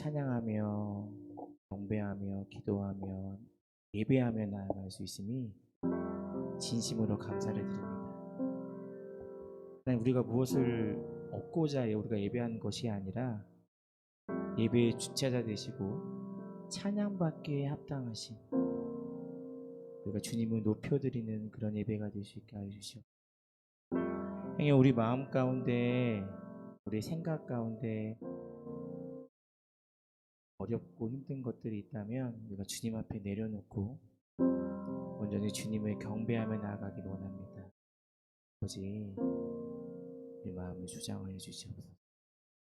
찬양하며 경배하며 기도하며 예배하며 나아갈 수 있음이 진심으로 감사를 드립니다. 하나님, 우리가 무엇을 얻고자 우리가 예배하는 것이 아니라 예배의 주체자 되시고 찬양받기에 합당하신 우리가 주님을 높여드리는 그런 예배가 될 수 있게 하여 주시옵소서. 행여 우리 마음 가운데 우리 생각 가운데 어렵고 힘든 것들이 있다면 우리가 주님 앞에 내려놓고 온전히 주님을 경배하며 나아가길 원합니다. 아버지, 우리 마음을 주장하여 주시옵소서.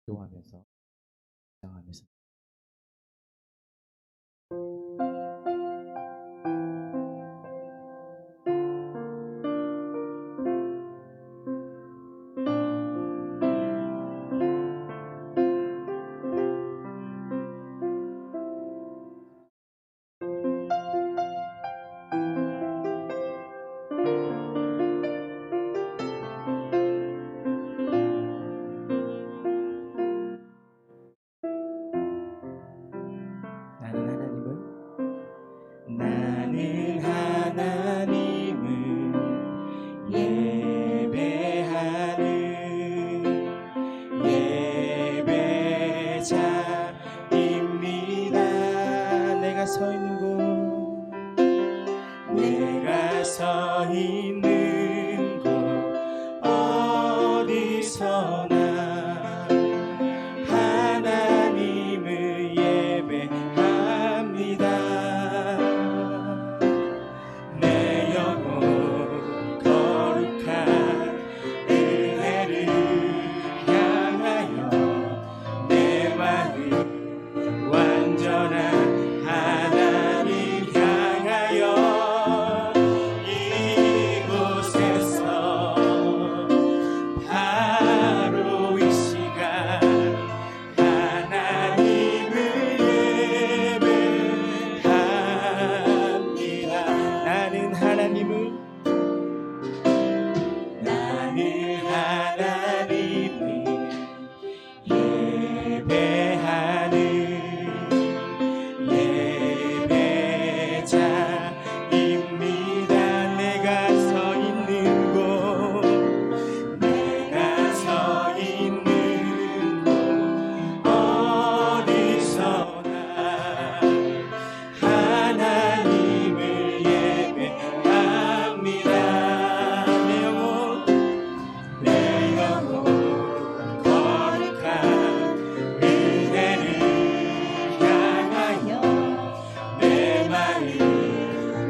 기도하면서 주장하면서 나는 하나님을 예배하는 예배자입니다. 내가 서 있는 곳 어디서나 하나님을 예배합니다. 내 영혼 거룩한 은혜를 향하여 내 마음 완전한 하나님 향하여 이곳에서 바로 이 시간 하나님을 예배합니다. 나는 하나님을 예배하는 예배자입니다. 내가 서 있는 곳 어디서나 하나님을 예배합니다. 내 영혼 거룩한 은혜를 향하여 내 마음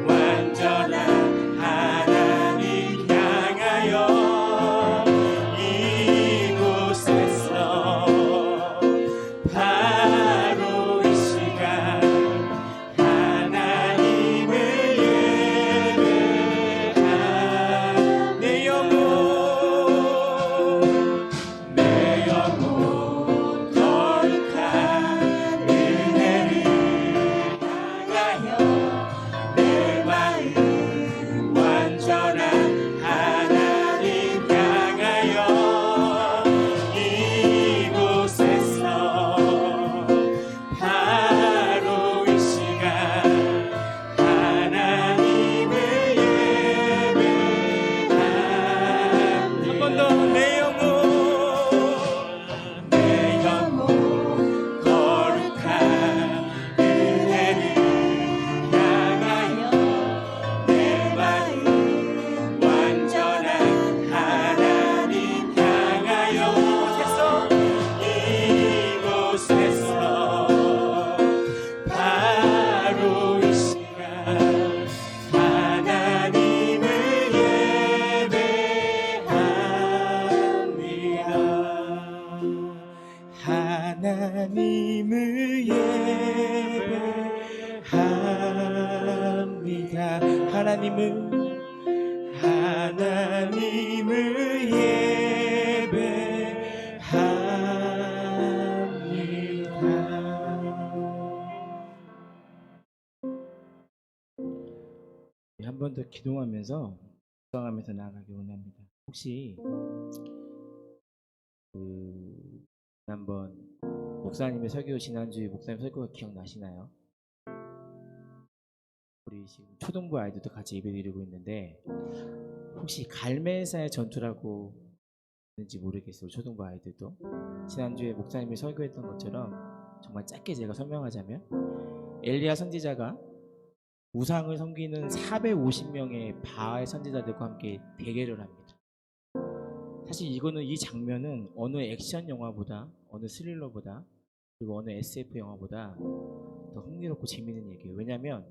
완전한 하나님 향하여 이곳에서 바로 이 시간 하나님을 예배합니다. 내 영혼 거룩한 은혜를 향하여 내 마음 완전한 하나님 향하여 이곳에서 바로 이 시간 하나님을 예배합니다. 한 번 더 내 영혼 거룩한 은혜를 향하여 내 마음 완전한 하나님 향하여 이곳에서 바로 이 시간 하나님을 예배합니다. 하나님을 예배합니다. 하나님을 한 번 더 기도하면서 나아가기 원합니다. 혹시 지난번 목사님의 설교, 지난주에 목사님 설교가 기억나시나요? 우리 지금 초등부 아이들도 같이 예배드리고 있는데 혹시 갈멜사의 전투라고 있는지 모르겠어요. 초등부 아이들도. 지난주에 목사님이 설교했던 것처럼 정말 짧게 제가 설명하자면 엘리야 선지자가 우상을 섬기는 450명의 바알 선지자들과 함께 대결을 합니다. 사실 이 장면은 어느 액션 영화보다, 어느 스릴러보다, 그리고 어느 SF 영화보다 더 흥미롭고 재밌는 얘기예요. 왜냐면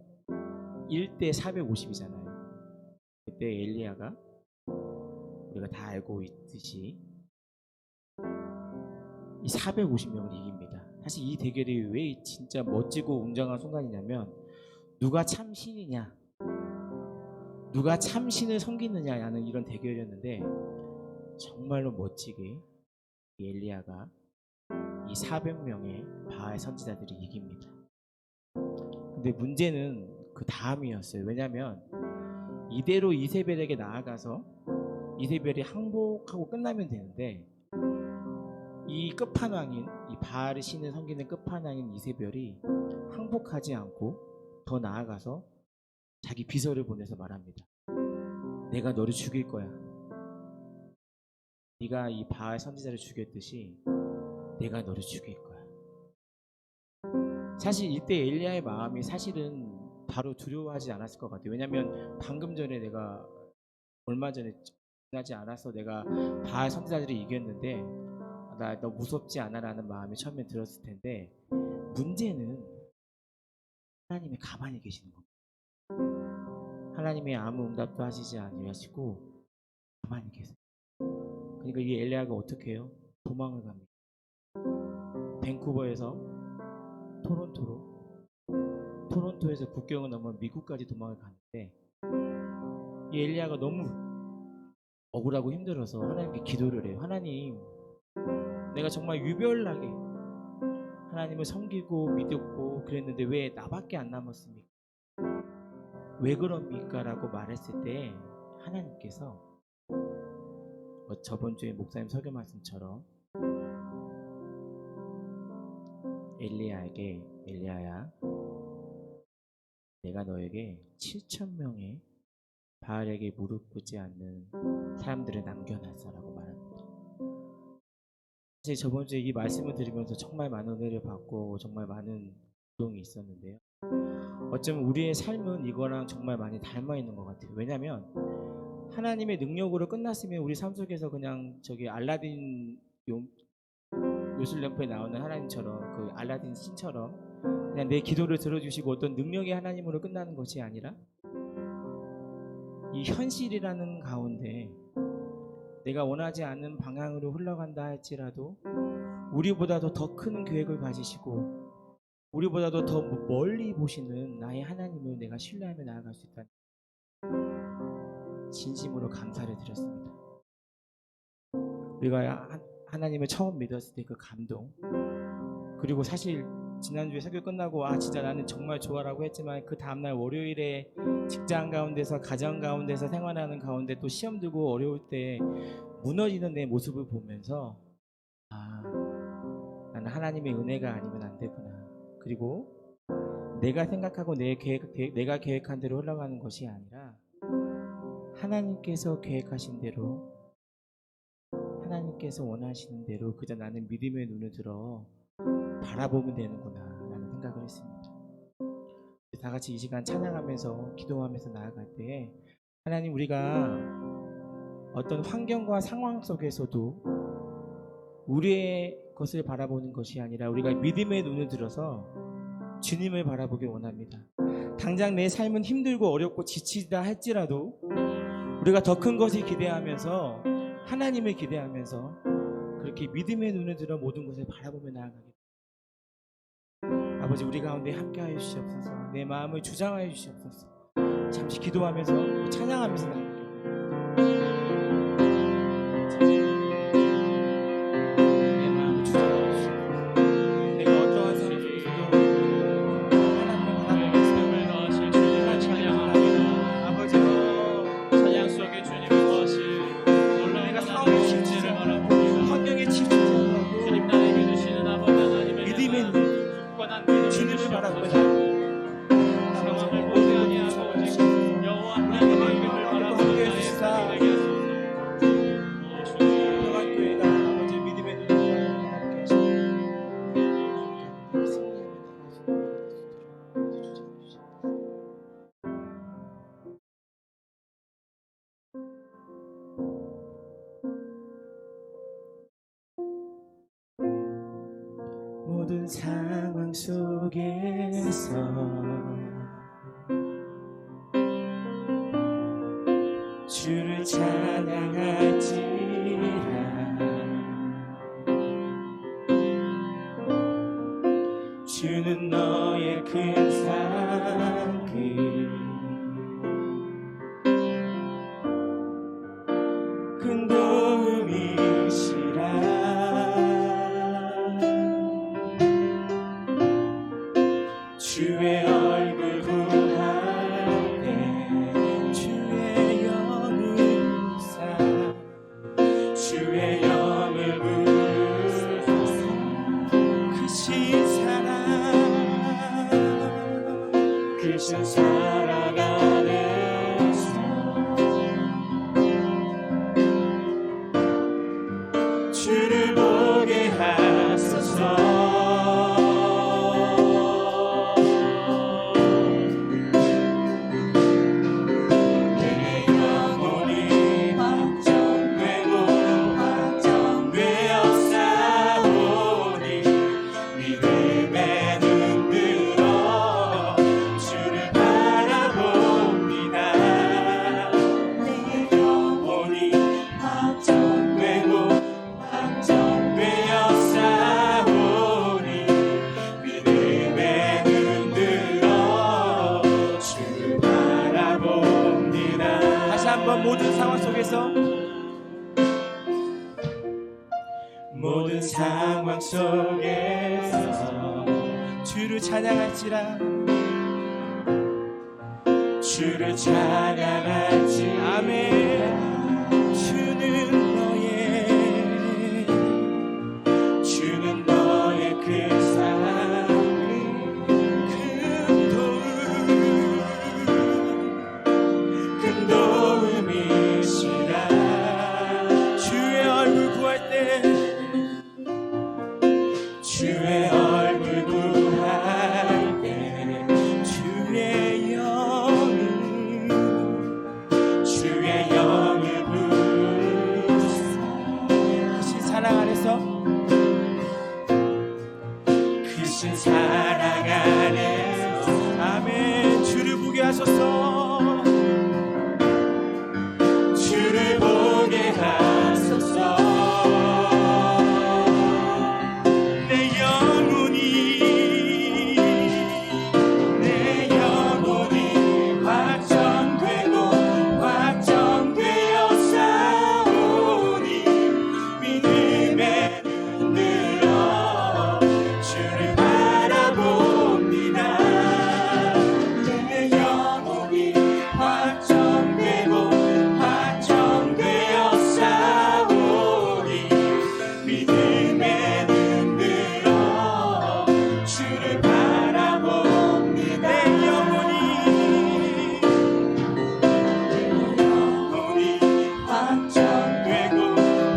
1대 450이잖아요. 그때 엘리야가 우리가 다 알고 있듯이 이 450명을 이깁니다. 사실 이 대결이 왜 진짜 멋지고 웅장한 순간이냐면 누가 참 신이냐, 누가 참 신을 섬기느냐라는 이런 대결이었는데 정말로 멋지게 엘리야가 이 400명의 바알 선지자들이 이깁니다. 근데 문제는 그 다음이었어요. 왜냐하면 이대로 이세벨에게 나아가서 이세벨이 항복하고 끝나면 되는데 이 끝판왕인, 이 바알의 신을 섬기는 끝판왕인 이세벨이 항복하지 않고 더 나아가서 자기 비서를 보내서 말합니다. 내가 너를 죽일 거야. 네가 이 바알 선지자를 죽였듯이 내가 너를 죽일 거야. 사실 이때 엘리야의 마음이 사실은 바로 두려워하지 않았을 것 같아요. 왜냐하면 방금 전에 내가 얼마 전에 지나지 않아서 내가 바알 선지자들이 이겼는데 나 너 무섭지 않아 라는 마음이 처음에 들었을 텐데 문제는 하나님이 가만히 계시는 겁니다. 하나님이 아무 응답도 하시지 아니하시고 가만히 계세요. 그러니까 이 엘리야가 어떻게 해요? 도망을 갑니다. 밴쿠버에서 토론토에서 국경을 넘어 미국까지 도망을 가는데 이 엘리야가 너무 억울하고 힘들어서 하나님께 기도를 해요. 하나님, 내가 정말 유별나게 하나님을 섬기고 믿었고 그랬는데 왜 나밖에 안 남았습니까? 왜 그럽니까? 라고 말했을 때 하나님께서 저번 주에 목사님 설교 말씀처럼 엘리야에게 엘리야야, 내가 너에게 7,000명의 바알에게 무릎 꿇지 않는 사람들을 남겨놨어라고 말합니다. 사실 저번 주에 이 말씀을 들으면서 정말 많은 은혜를 받고 정말 많은 감동이 있었는데요. 어쩌면 우리의 삶은 이거랑 정말 많이 닮아 있는 것 같아요. 왜냐하면 하나님의 능력으로 끝났으면 우리 삶 속에서 그냥 저기 알라딘 요술램프에 나오는 하나님처럼 그 알라딘 신처럼 그냥 내 기도를 들어주시고 어떤 능력의 하나님으로 끝나는 것이 아니라 이 현실이라는 가운데 내가 원하지 않는 방향으로 흘러간다 할지라도 우리보다도 더 큰 계획을 가지시고 우리보다도 더 멀리 보시는 나의 하나님을 내가 신뢰하며 나아갈 수 있다는 진심으로 감사를 드렸습니다. 우리가 하나님을 처음 믿었을 때 그 감동, 그리고 사실 지난주에 설교 끝나고 진짜 나는 정말 좋아라고 했지만 그 다음날 월요일에 직장 가운데서 가정 가운데서 생활하는 가운데 또 시험 들고 어려울 때 무너지는 내 모습을 보면서 나는 하나님의 은혜가 아니면 안 되구나. 그리고 내가 생각하고 내가 계획한 대로 흘러가는 것이 아니라 하나님께서 계획하신 대로 하나님께서 원하시는 대로 그저 나는 믿음의 눈을 들어 바라보면 되는구나 라는 생각을 했습니다. 다 같이 이 시간 찬양하면서 기도하면서 나아갈 때 하나님, 우리가 어떤 환경과 상황 속에서도 우리의 것을 바라보는 것이 아니라 우리가 믿음의 눈을 들어서 주님을 바라보길 원합니다. 당장 내 삶은 힘들고 어렵고 지치다 할지라도 우리가 더 큰 것을 기대하면서 하나님을 기대하면서 그렇게 믿음의 눈을 들어 모든 것을 바라보며 나아가겠습니다. 아버지, 우리 가운데 함께하여 주시옵소서. 내 마음을 주장하여 주시옵소서. 잠시 기도하면서 찬양하면서 나아가겠습니다. 내 마음을 주장하여 주시옵소서. 내가 어떠한 상황 속에서도 하나님을 바라보면서 주님을 찬양합니다. 아버지여, 찬양 속에 주님을 구하실 놀라운 내가 상황에 집중을 바라봅니다. 환경에 집중을 하고 주님 나에게 주시는 아버지 하나님을 할것이 아니하고 오직 여호와 하나님의 이름을 바라보는 자의 삶이 되게 하소서. 주님 평안교회가 아버지 믿음의 눈으로 함께 하시고 모든 상황 속에서 주를 찬양할지라 주는 너의 큰 상급 큰 도움이시라 주의 얼굴 구할 때 주의 영을 부사 주의 영을 부사 크신 사랑 크신 사랑 안에서 주를 보게 하소서. 모든 상황 속에서 모든 상황 속에서 주를 찬양할지라 주를 찬양할지 아멘. 주는 너의 그 사랑 큰 도움이시라 주의 얼굴 구할 때 주의 얼굴 구할 때 주의 영을 부사 크신 사랑 안에서 크신 사랑 안에서 아멘. 주를 보게 하소서. 주를 보게 하소서. 내 영혼이 확정되고 확정되어 싸우니 믿음의 눈 들어 주를 바라봅니다. 내 영혼이 확정되고 확정되어 싸우니 믿음의 눈 들어 주를 바라봅니다. 내 영혼이 확정되고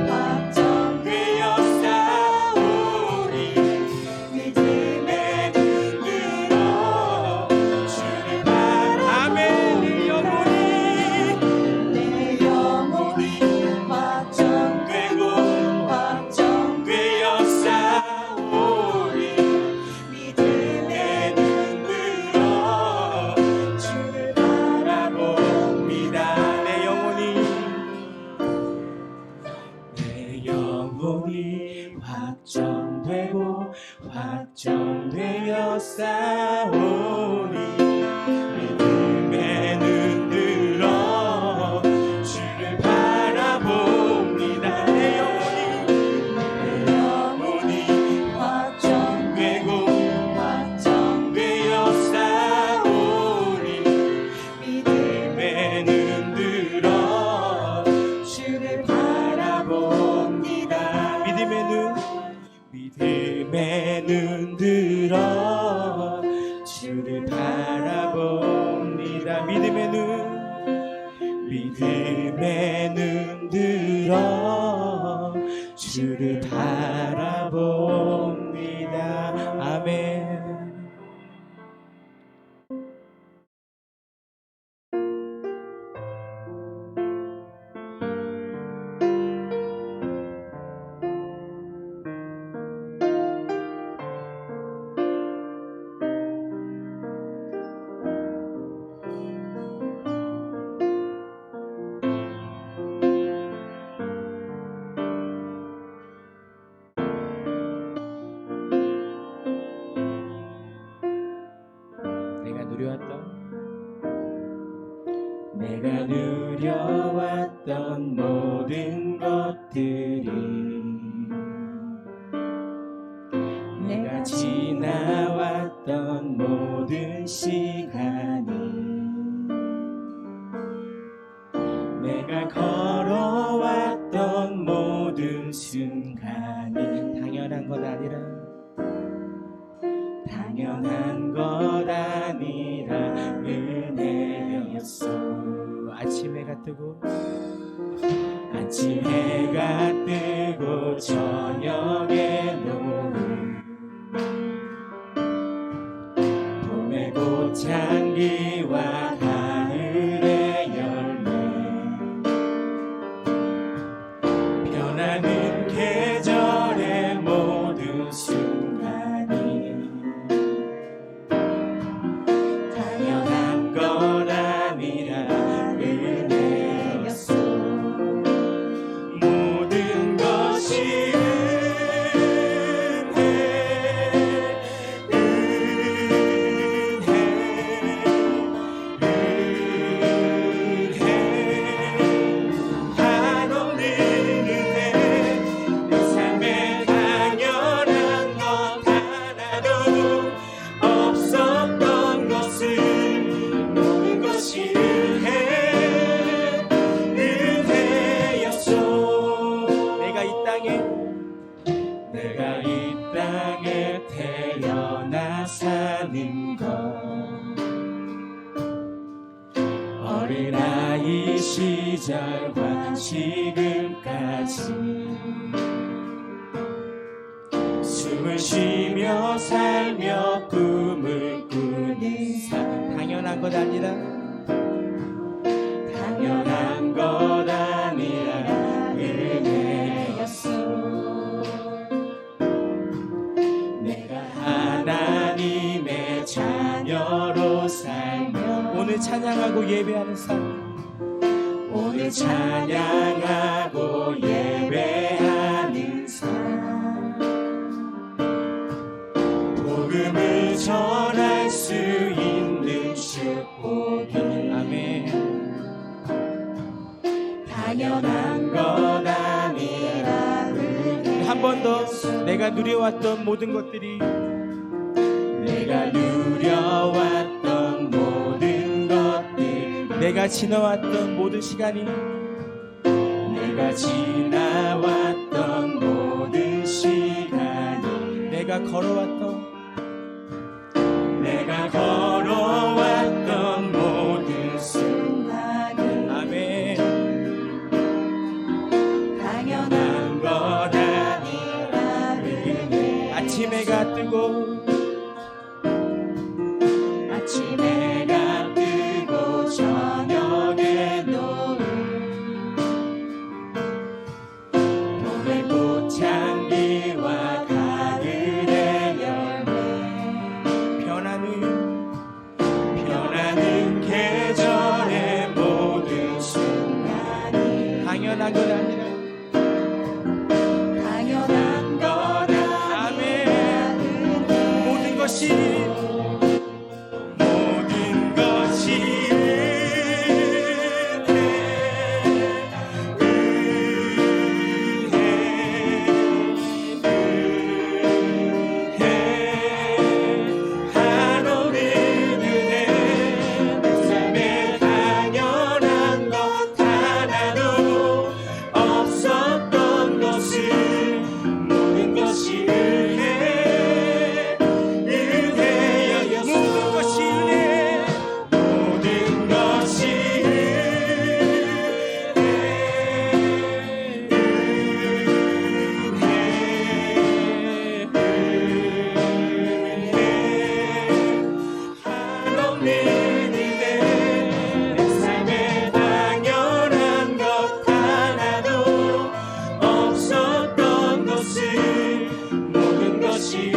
확정되어 싸우니 믿음의 눈 들어 주를 바라봅니다. 아멘. 내 영혼이 확정되고 확정되어 싸우니 믿음의 눈 들어 주를 바라봅니다. 내 영혼이 확정되고 확정되어 싸우니 믿음의 눈 들어 주를 바라봅니다. 내 영혼이 확정되고 확정되어 싸우니 믿음의 눈 들어 주를 바라봅니다. 믿음의 눈 들어 주를 바라봅니다. 믿음의 눈 들어 주를 바라봅니다. 아멘. 내가 누려왔던 모든 것들이 내가 지나왔던 모든 시간이 내가 걸어왔던 모든 순간이 당연한 것 아니라 은혜였어. 아침 해가 뜨고 저녁에 노을 봄의 꽃향기와 가을의 열매 변하는 계절의 모든 순간이 당연한 것 아니라 은혜였어. 모든 것이 내가 이 땅에 태어나 사는 것 어린아이 시절과 지금까지 숨을 쉬며 살며 꿈을 꾸는 삶 당연한 것 아니라 은혜였어. 하나님의 자녀로 살며 오늘 찬양하고 예배하는 삶 오늘 찬양하고 예배하는 삶 복음을 전할 수 있는 축복이 아멘 당연한 것 아니라 한 번 더 내가 누려왔던 모든 것들이 내가 누려왔던 모든 것들 내가 지나왔던 모든 시간이 내가 지나왔던 모든 시간이 내가 걸어왔던 모든 순간이 아멘 당연한 것 아니라 은혜 아침 해가 뜨고 저녁에 노을 봄의 꽃향기와 가을의 열매 변하는 한없는 은혜 내 삶에 당연한 것 하나도 없었던 것을 모든 것이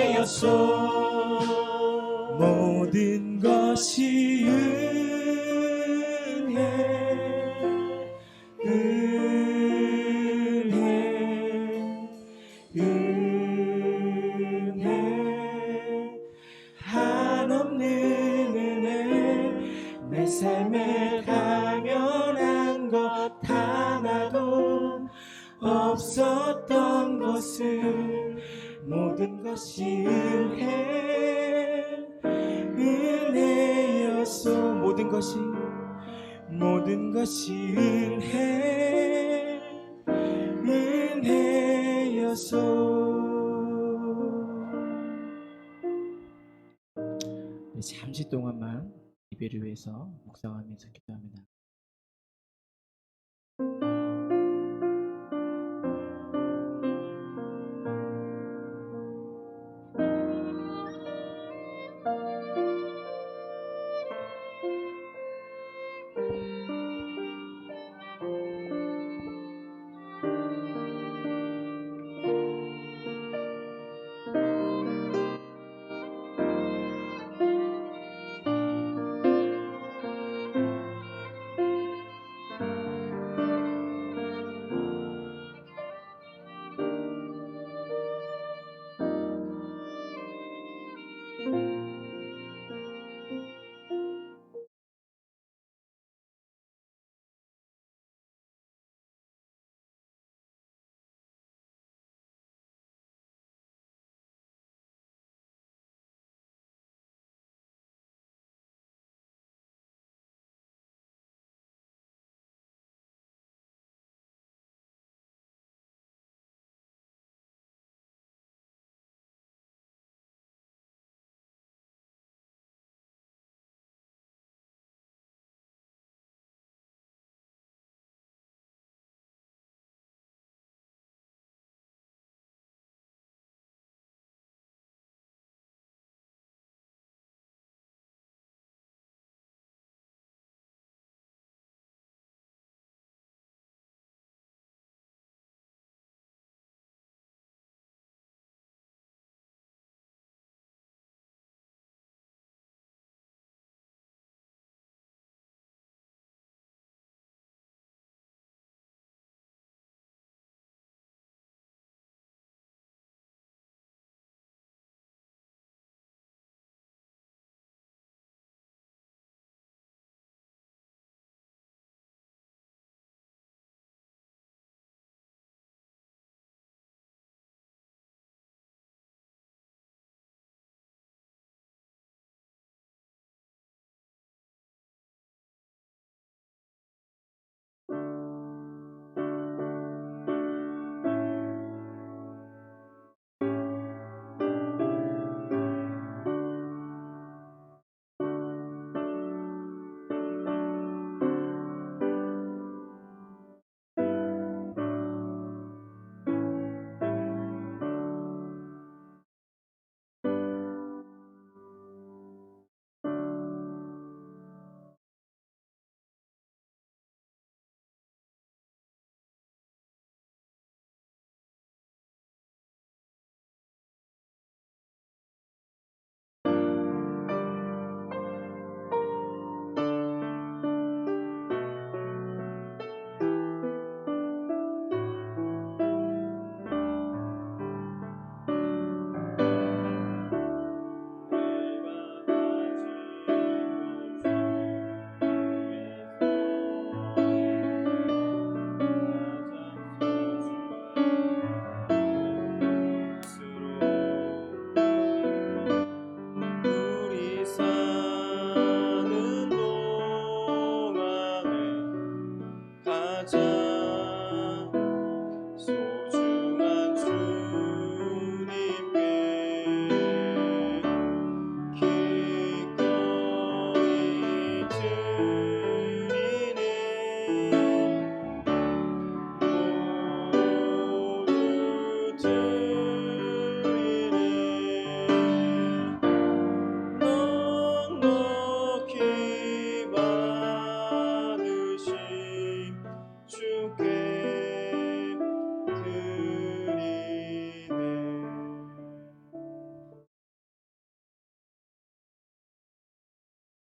은혜였소. 모든 것이 은혜 한없는 은혜 내 삶에 당연한 것 하나도 없었던 것을 모든 것이 은혜였소. 모든 것이 은혜였소. 네, 잠시 동안만 예배를 위해서 묵상하면서 기도합니다.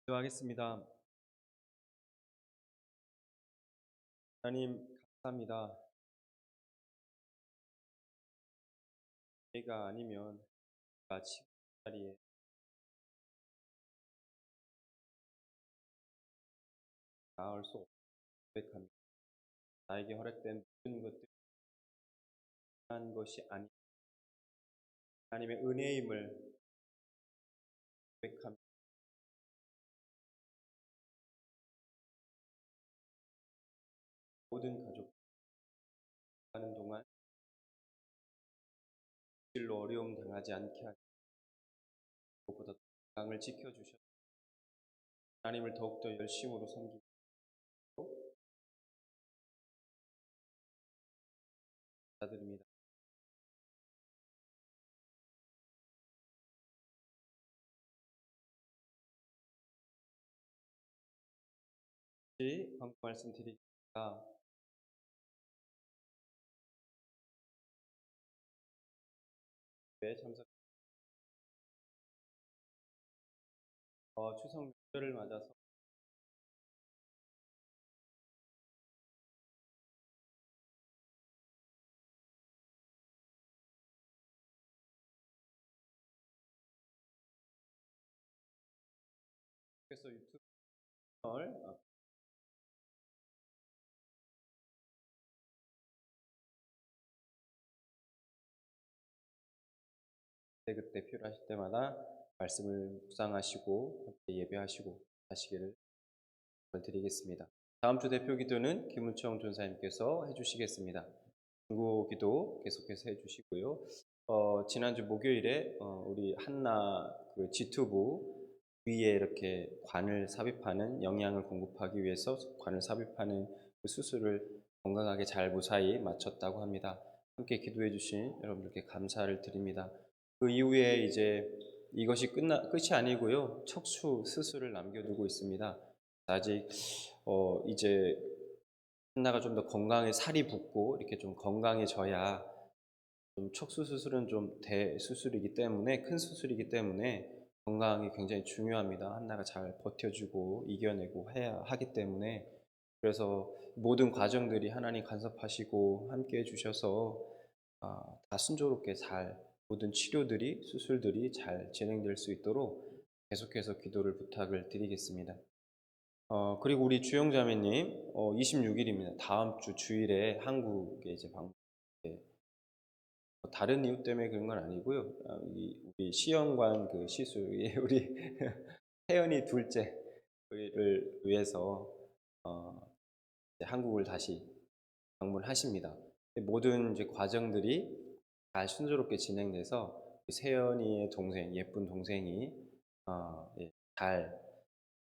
기도하겠습니다. 하나님 감사합니다. 내가 아니면 내가 지금 이 자리에 나을 수 없는 고백합니다. 나에게 허락된 모든 것들이 한 것이 아니 하나님의 은혜임을 고백합니다. 모든 가족 하는 동안 일로 어려움 당하지 않게 하시고 무엇보다 건강을 지켜주셔서 하나님을 더욱더 열심으로 섬기고 감사드립니다. 다시 광고 말씀드리겠습니다. 네, 참석. 추석 명절을 맞아서 그래서 유튜브 채널 그때 필요하실 때마다 말씀을 묵상하시고 함께 예배하시고 하시기를 드리겠습니다. 다음 주 대표 기도는 김은청 전사님께서 해주시겠습니다. 중고 기도 계속해서 해주시고요. 지난주 목요일에 우리 한나 그 G튜브 위에 이렇게 관을 삽입하는 영양을 공급하기 위해서 관을 삽입하는 그 수술을 건강하게 잘 무사히 마쳤다고 합니다. 함께 기도해 주신 여러분들께 감사를 드립니다. 그 이후에 이제 이것이 끝이 아니고요. 척수 수술을 남겨두고 있습니다. 아직 이제 한나가 좀 더 건강해 살이 붙고 이렇게 좀 건강해져야 좀 척수 수술은 좀 대수술이기 때문에 큰 수술이기 때문에 건강이 굉장히 중요합니다. 한나가 잘 버텨주고 이겨내고 해야 하기 때문에 그래서 모든 과정들이 하나님 간섭하시고 함께 해주셔서 다 순조롭게 잘 모든 치료들이 수술들이 잘 진행될 수 있도록 계속해서 기도를 부탁을 드리겠습니다. 그리고 우리 주영자매님 26일입니다. 다음 주 주일에 한국에 이제 방문. 다른 이유 때문에 그런 건 아니고요. 우리 시연관 그 시술이 우리 혜연이 둘째를 위해서 이제 한국을 다시 방문하십니다. 모든 이제 과정들이 잘 순조롭게 진행돼서 세연이의 동생, 예쁜 동생이 잘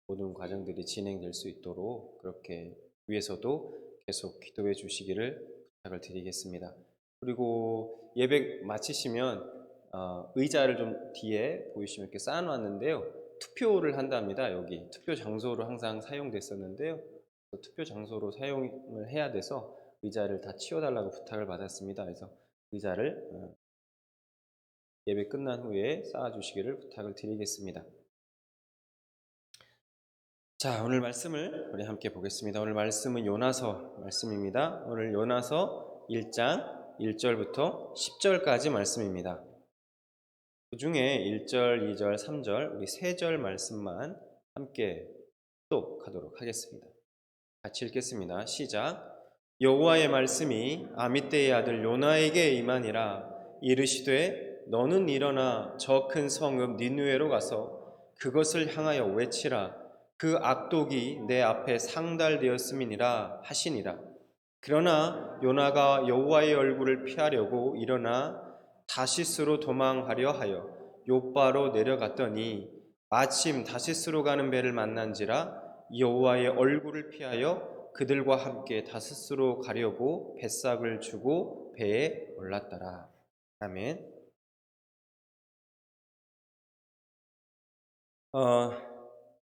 모든 과정들이 진행될 수 있도록 그렇게 위해서도 계속 기도해 주시기를 부탁을 드리겠습니다. 그리고 예배 마치시면 의자를 좀 뒤에 보이시면 이렇게 쌓아놨는데요. 투표를 한답니다. 여기 투표 장소로 항상 사용됐었는데요. 투표 장소로 사용을 해야 돼서 의자를 다 치워달라고 부탁을 받았습니다. 그래서 의자를 예배 끝난 후에 쌓아주시기를 부탁을 드리겠습니다. 자, 오늘 말씀을 우리 함께 보겠습니다. 오늘 말씀은 요나서 말씀입니다. 오늘 요나서 1장 1절부터 10절까지 말씀입니다. 그 중에 1절, 2절, 3절 우리 3절 말씀만 함께 독하도록 하겠습니다. 같이 읽겠습니다. 시작. 여호와의 말씀이 아미떼의 아들 요나에게 임하니라. 이르시되 너는 일어나 저 큰 성읍 니느웨로 가서 그것을 향하여 외치라. 그 악독이 내 앞에 상달되었음이니라 하시니라. 그러나 요나가 여호와의 얼굴을 피하려고 일어나 다시스로 도망하려 하여 욥바로 내려갔더니 마침 다시스로 가는 배를 만난지라 여호와의 얼굴을 피하여 그들과 함께 다시스로 가려고 뱃삭을 주고 배에 올랐더라. 아멘.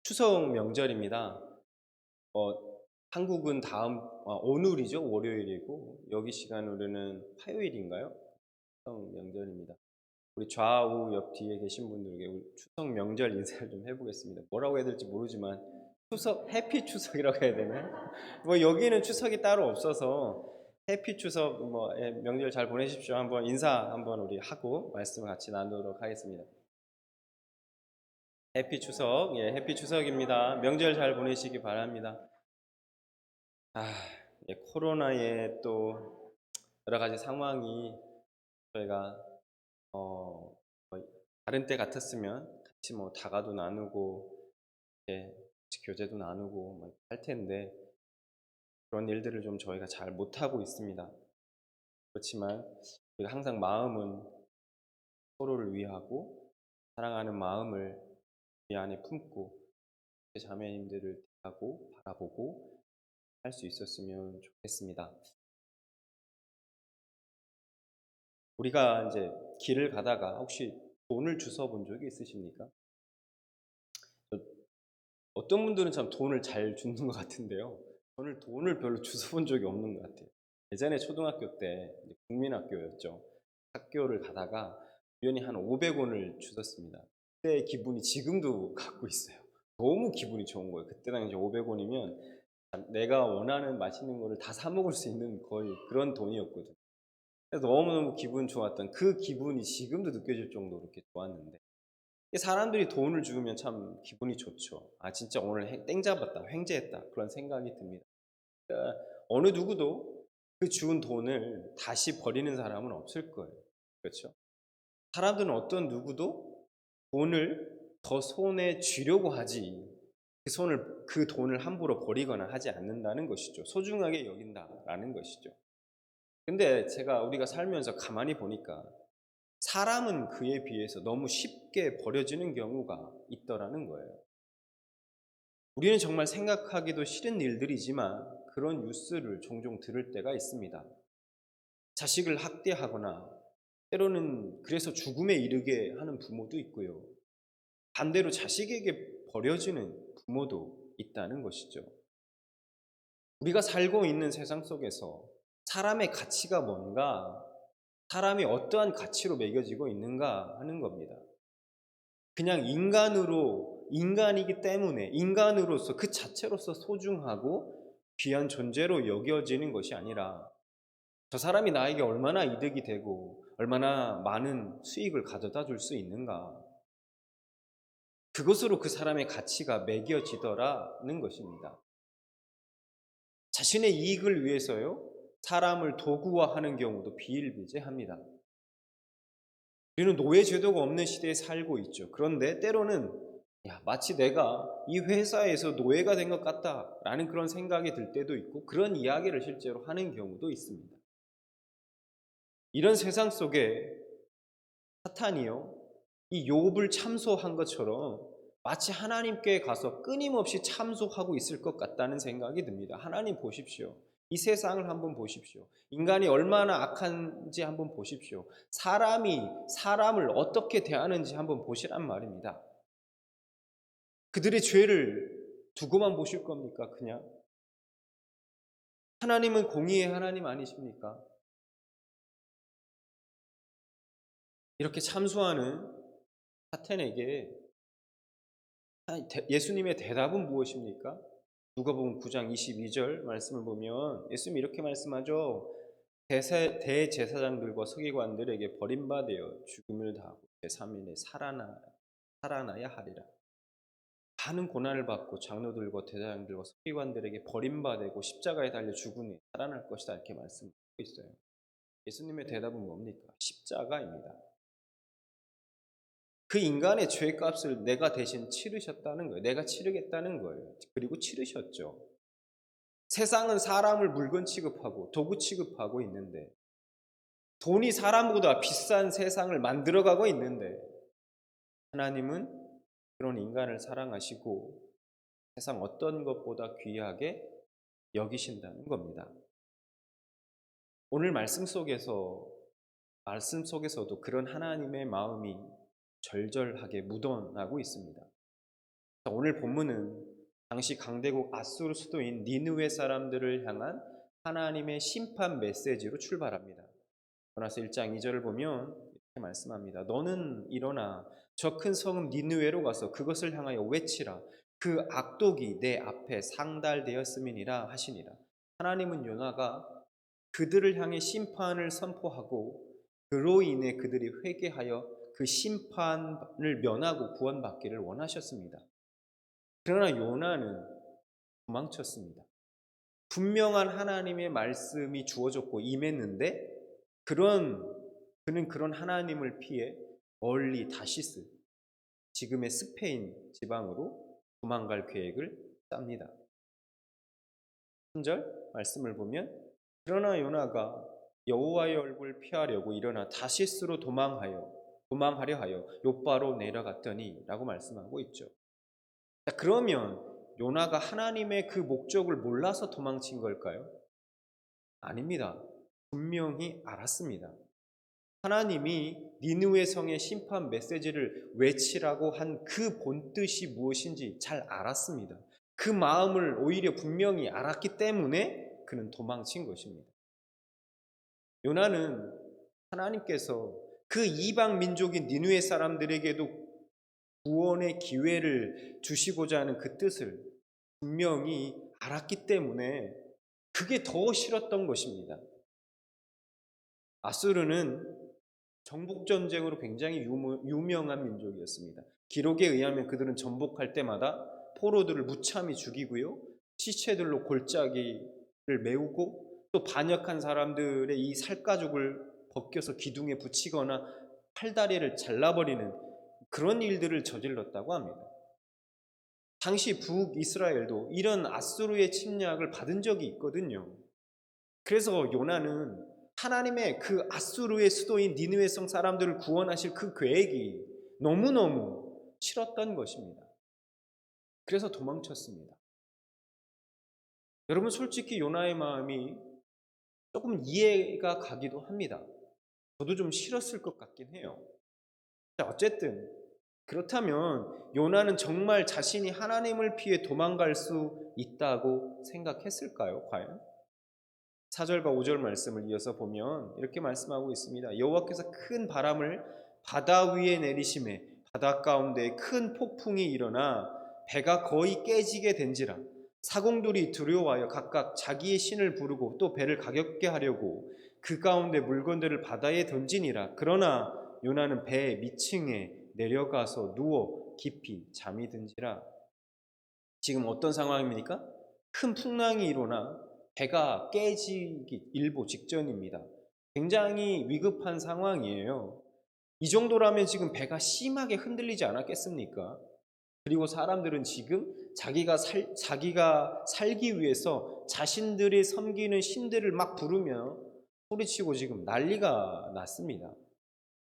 추석 명절입니다. 한국은 오늘이죠. 월요일이고 여기 시간으로는 화요일인가요? 추석 명절입니다. 우리 좌우 옆 뒤에 계신 분들에게 우리 추석 명절 인사를 좀 해보겠습니다. 뭐라고 해야 될지 모르지만 추석 해피 추석이라고 해야 되나? 뭐 여기는 추석이 따로 없어서 해피 추석 뭐 명절 잘 보내십시오. 한번 인사 한번 우리 하고 말씀 같이 나누도록 하겠습니다. 해피 추석, 예, 해피 추석입니다. 명절 잘 보내시기 바랍니다. 예, 코로나에 또 여러 가지 상황이 저희가 뭐 다른 때 같았으면 같이 뭐 다가도 나누고 예, 같이 교제도 나누고 뭐 할 텐데 그런 일들을 좀 저희가 잘 못하고 있습니다. 그렇지만 우리가 항상 마음은 서로를 위하고 사랑하는 마음을 우리 안에 품고 자매님들을 대하고 바라보고 할 수 있었으면 좋겠습니다. 우리가 이제 길을 가다가 혹시 돈을 주워 본 적이 있으십니까? 어떤 분들은 참 돈을 잘 주는 것 같은데요. 저는 돈을 별로 주워 본 적이 없는 것 같아요. 예전에 초등학교 때 국민학교였죠. 학교를 가다가 우연히 한 500원을 주웠습니다. 그때의 기분이 지금도 갖고 있어요. 너무 기분이 좋은 거예요. 그때 당시 500원이면 내가 원하는 맛있는 거를 다 사 먹을 수 있는 거의 그런 돈이었거든요. 그래서 너무너무 기분 좋았던 그 기분이 지금도 느껴질 정도로 이렇게 좋았는데 사람들이 돈을 주면 참 기분이 좋죠. 아 진짜 오늘 땡 잡았다, 횡재했다 그런 생각이 듭니다. 그러니까 어느 누구도 그 주운 돈을 다시 버리는 사람은 없을 거예요. 그렇죠? 사람들은 어떤 누구도 돈을 더 손에 쥐려고 하지 그 돈을 함부로 버리거나 하지 않는다는 것이죠. 소중하게 여긴다라는 것이죠. 근데 우리가 살면서 가만히 보니까 사람은 그에 비해서 너무 쉽게 버려지는 경우가 있더라는 거예요. 우리는 정말 생각하기도 싫은 일들이지만 그런 뉴스를 종종 들을 때가 있습니다. 자식을 학대하거나 때로는 그래서 죽음에 이르게 하는 부모도 있고요. 반대로 자식에게 버려지는 부모도 있다는 것이죠. 우리가 살고 있는 세상 속에서 사람의 가치가 뭔가, 사람이 어떠한 가치로 매겨지고 있는가 하는 겁니다. 그냥 인간이기 때문에 인간으로서 그 자체로서 소중하고 귀한 존재로 여겨지는 것이 아니라 저 사람이 나에게 얼마나 이득이 되고 얼마나 많은 수익을 가져다 줄 수 있는가, 그것으로 그 사람의 가치가 매겨지더라는 것입니다. 자신의 이익을 위해서요, 사람을 도구화하는 경우도 비일비재합니다. 우리는 노예 제도가 없는 시대에 살고 있죠. 그런데 때로는 마치 내가 이 회사에서 노예가 된 것 같다라는 그런 생각이 들 때도 있고 그런 이야기를 실제로 하는 경우도 있습니다. 이런 세상 속에 사탄이요, 이 욥을 참소한 것처럼 마치 하나님께 가서 끊임없이 참소하고 있을 것 같다는 생각이 듭니다. 하나님 보십시오. 이 세상을 한번 보십시오. 인간이 얼마나 악한지 한번 보십시오. 사람이 사람을 어떻게 대하는지 한번 보시란 말입니다. 그들의 죄를 두고만 보실 겁니까? 그냥? 하나님은 공의의 하나님 아니십니까? 이렇게 참소하는 사탄에게 예수님의 대답은 무엇입니까? 누가복음 9장 22절 말씀을 보면 예수님이 이렇게 말씀하죠. 대제사장들과 서기관들에게 버림받아 죽음을 당하고 제3일에 살아나야 하리라. 많은 고난을 받고 장로들과 대제사장들과 서기관들에게 버림받고 십자가에 달려 죽으니 살아날 것이다, 이렇게 말씀하고 있어요. 예수님의 대답은 뭡니까? 십자가입니다. 그 인간의 죄값을 내가 대신 치르셨다는 거예요. 내가 치르겠다는 거예요. 그리고 치르셨죠. 세상은 사람을 물건 취급하고 도구 취급하고 있는데, 돈이 사람보다 비싼 세상을 만들어가고 있는데, 하나님은 그런 인간을 사랑하시고 세상 어떤 것보다 귀하게 여기신다는 겁니다. 오늘 말씀 속에서도 그런 하나님의 마음이 절절하게 묻어나고 있습니다. 오늘 본문은 당시 강대국 아수르 수도인 니느웨 사람들을 향한 하나님의 심판 메시지로 출발합니다. 요나서 1장 2절을 보면 이렇게 이렇게 말씀합니다. 너는 일어나 저 큰 성읍 니느웨로 가서 그것을 향하여 외치라. 그 악독이 내 앞에 상달되었음이니라 하시니라. 하나님은 요나가 그들을 향해 심판을 선포하고 그로 인해 그들이 회개하여 그 심판을 면하고 구원받기를 원하셨습니다. 그러나 요나는 도망쳤습니다. 분명한 하나님의 말씀이 주어졌고 임했는데 그는 그런 하나님을 피해 멀리 다시스, 지금의 스페인 지방으로 도망갈 계획을 짭니다. 3절 말씀을 보면 그러나 요나가 여호와의 얼굴을 피하려고 일어나 다시스로 도망하려 하여 요바로 내려갔더니 라고 말씀하고 있죠. 자, 그러면 요나가 하나님의 그 목적을 몰라서 도망친 걸까요? 아닙니다. 분명히 알았습니다. 하나님이 니느웨 성의 심판 메시지를 외치라고 한 그 본뜻이 무엇인지 잘 알았습니다. 그 마음을 오히려 분명히 알았기 때문에 그는 도망친 것입니다. 요나는 하나님께서 그 이방 민족인 니느웨 사람들에게도 구원의 기회를 주시고자 하는 그 뜻을 분명히 알았기 때문에 그게 더 싫었던 것입니다. 아수르는 정복전쟁으로 굉장히 유명한 민족이었습니다. 기록에 의하면 그들은 정복할 때마다 포로들을 무참히 죽이고요, 시체들로 골짜기를 메우고 또 반역한 사람들의 이 살가죽을 벗겨서 기둥에 붙이거나 팔다리를 잘라버리는 그런 일들을 저질렀다고 합니다. 당시 북이스라엘도 이런 아수르의 침략을 받은 적이 있거든요. 그래서 요나는 하나님의 그 아수르의 수도인 니느웨 성 사람들을 구원하실 그 계획이 너무너무 싫었던 것입니다. 그래서 도망쳤습니다. 여러분, 솔직히 요나의 마음이 조금 이해가 가기도 합니다. 저도 좀 싫었을 것 같긴 해요. 자, 어쨌든 그렇다면 요나는 정말 자신이 하나님을 피해 도망갈 수 있다고 생각했을까요? 과연? 4절과 5절 말씀을 이어서 보면 이렇게 말씀하고 있습니다. 여호와께서 큰 바람을 바다 위에 내리심에 바다 가운데 큰 폭풍이 일어나 배가 거의 깨지게 된지라. 사공들이 두려워하여 각각 자기의 신을 부르고 또 배를 가볍게 하려고 그 가운데 물건들을 바다에 던지니라. 그러나 요나는 배 밑층에 내려가서 누워 깊이 잠이 든지라. 지금 어떤 상황입니까? 큰 풍랑이 일어나 배가 깨지기 일보 직전입니다. 굉장히 위급한 상황이에요. 이 정도라면 지금 배가 심하게 흔들리지 않았겠습니까? 그리고 사람들은 지금 자기가 살기 위해서 자신들이 섬기는 신들을 막 부르며 소리치고 지금 난리가 났습니다.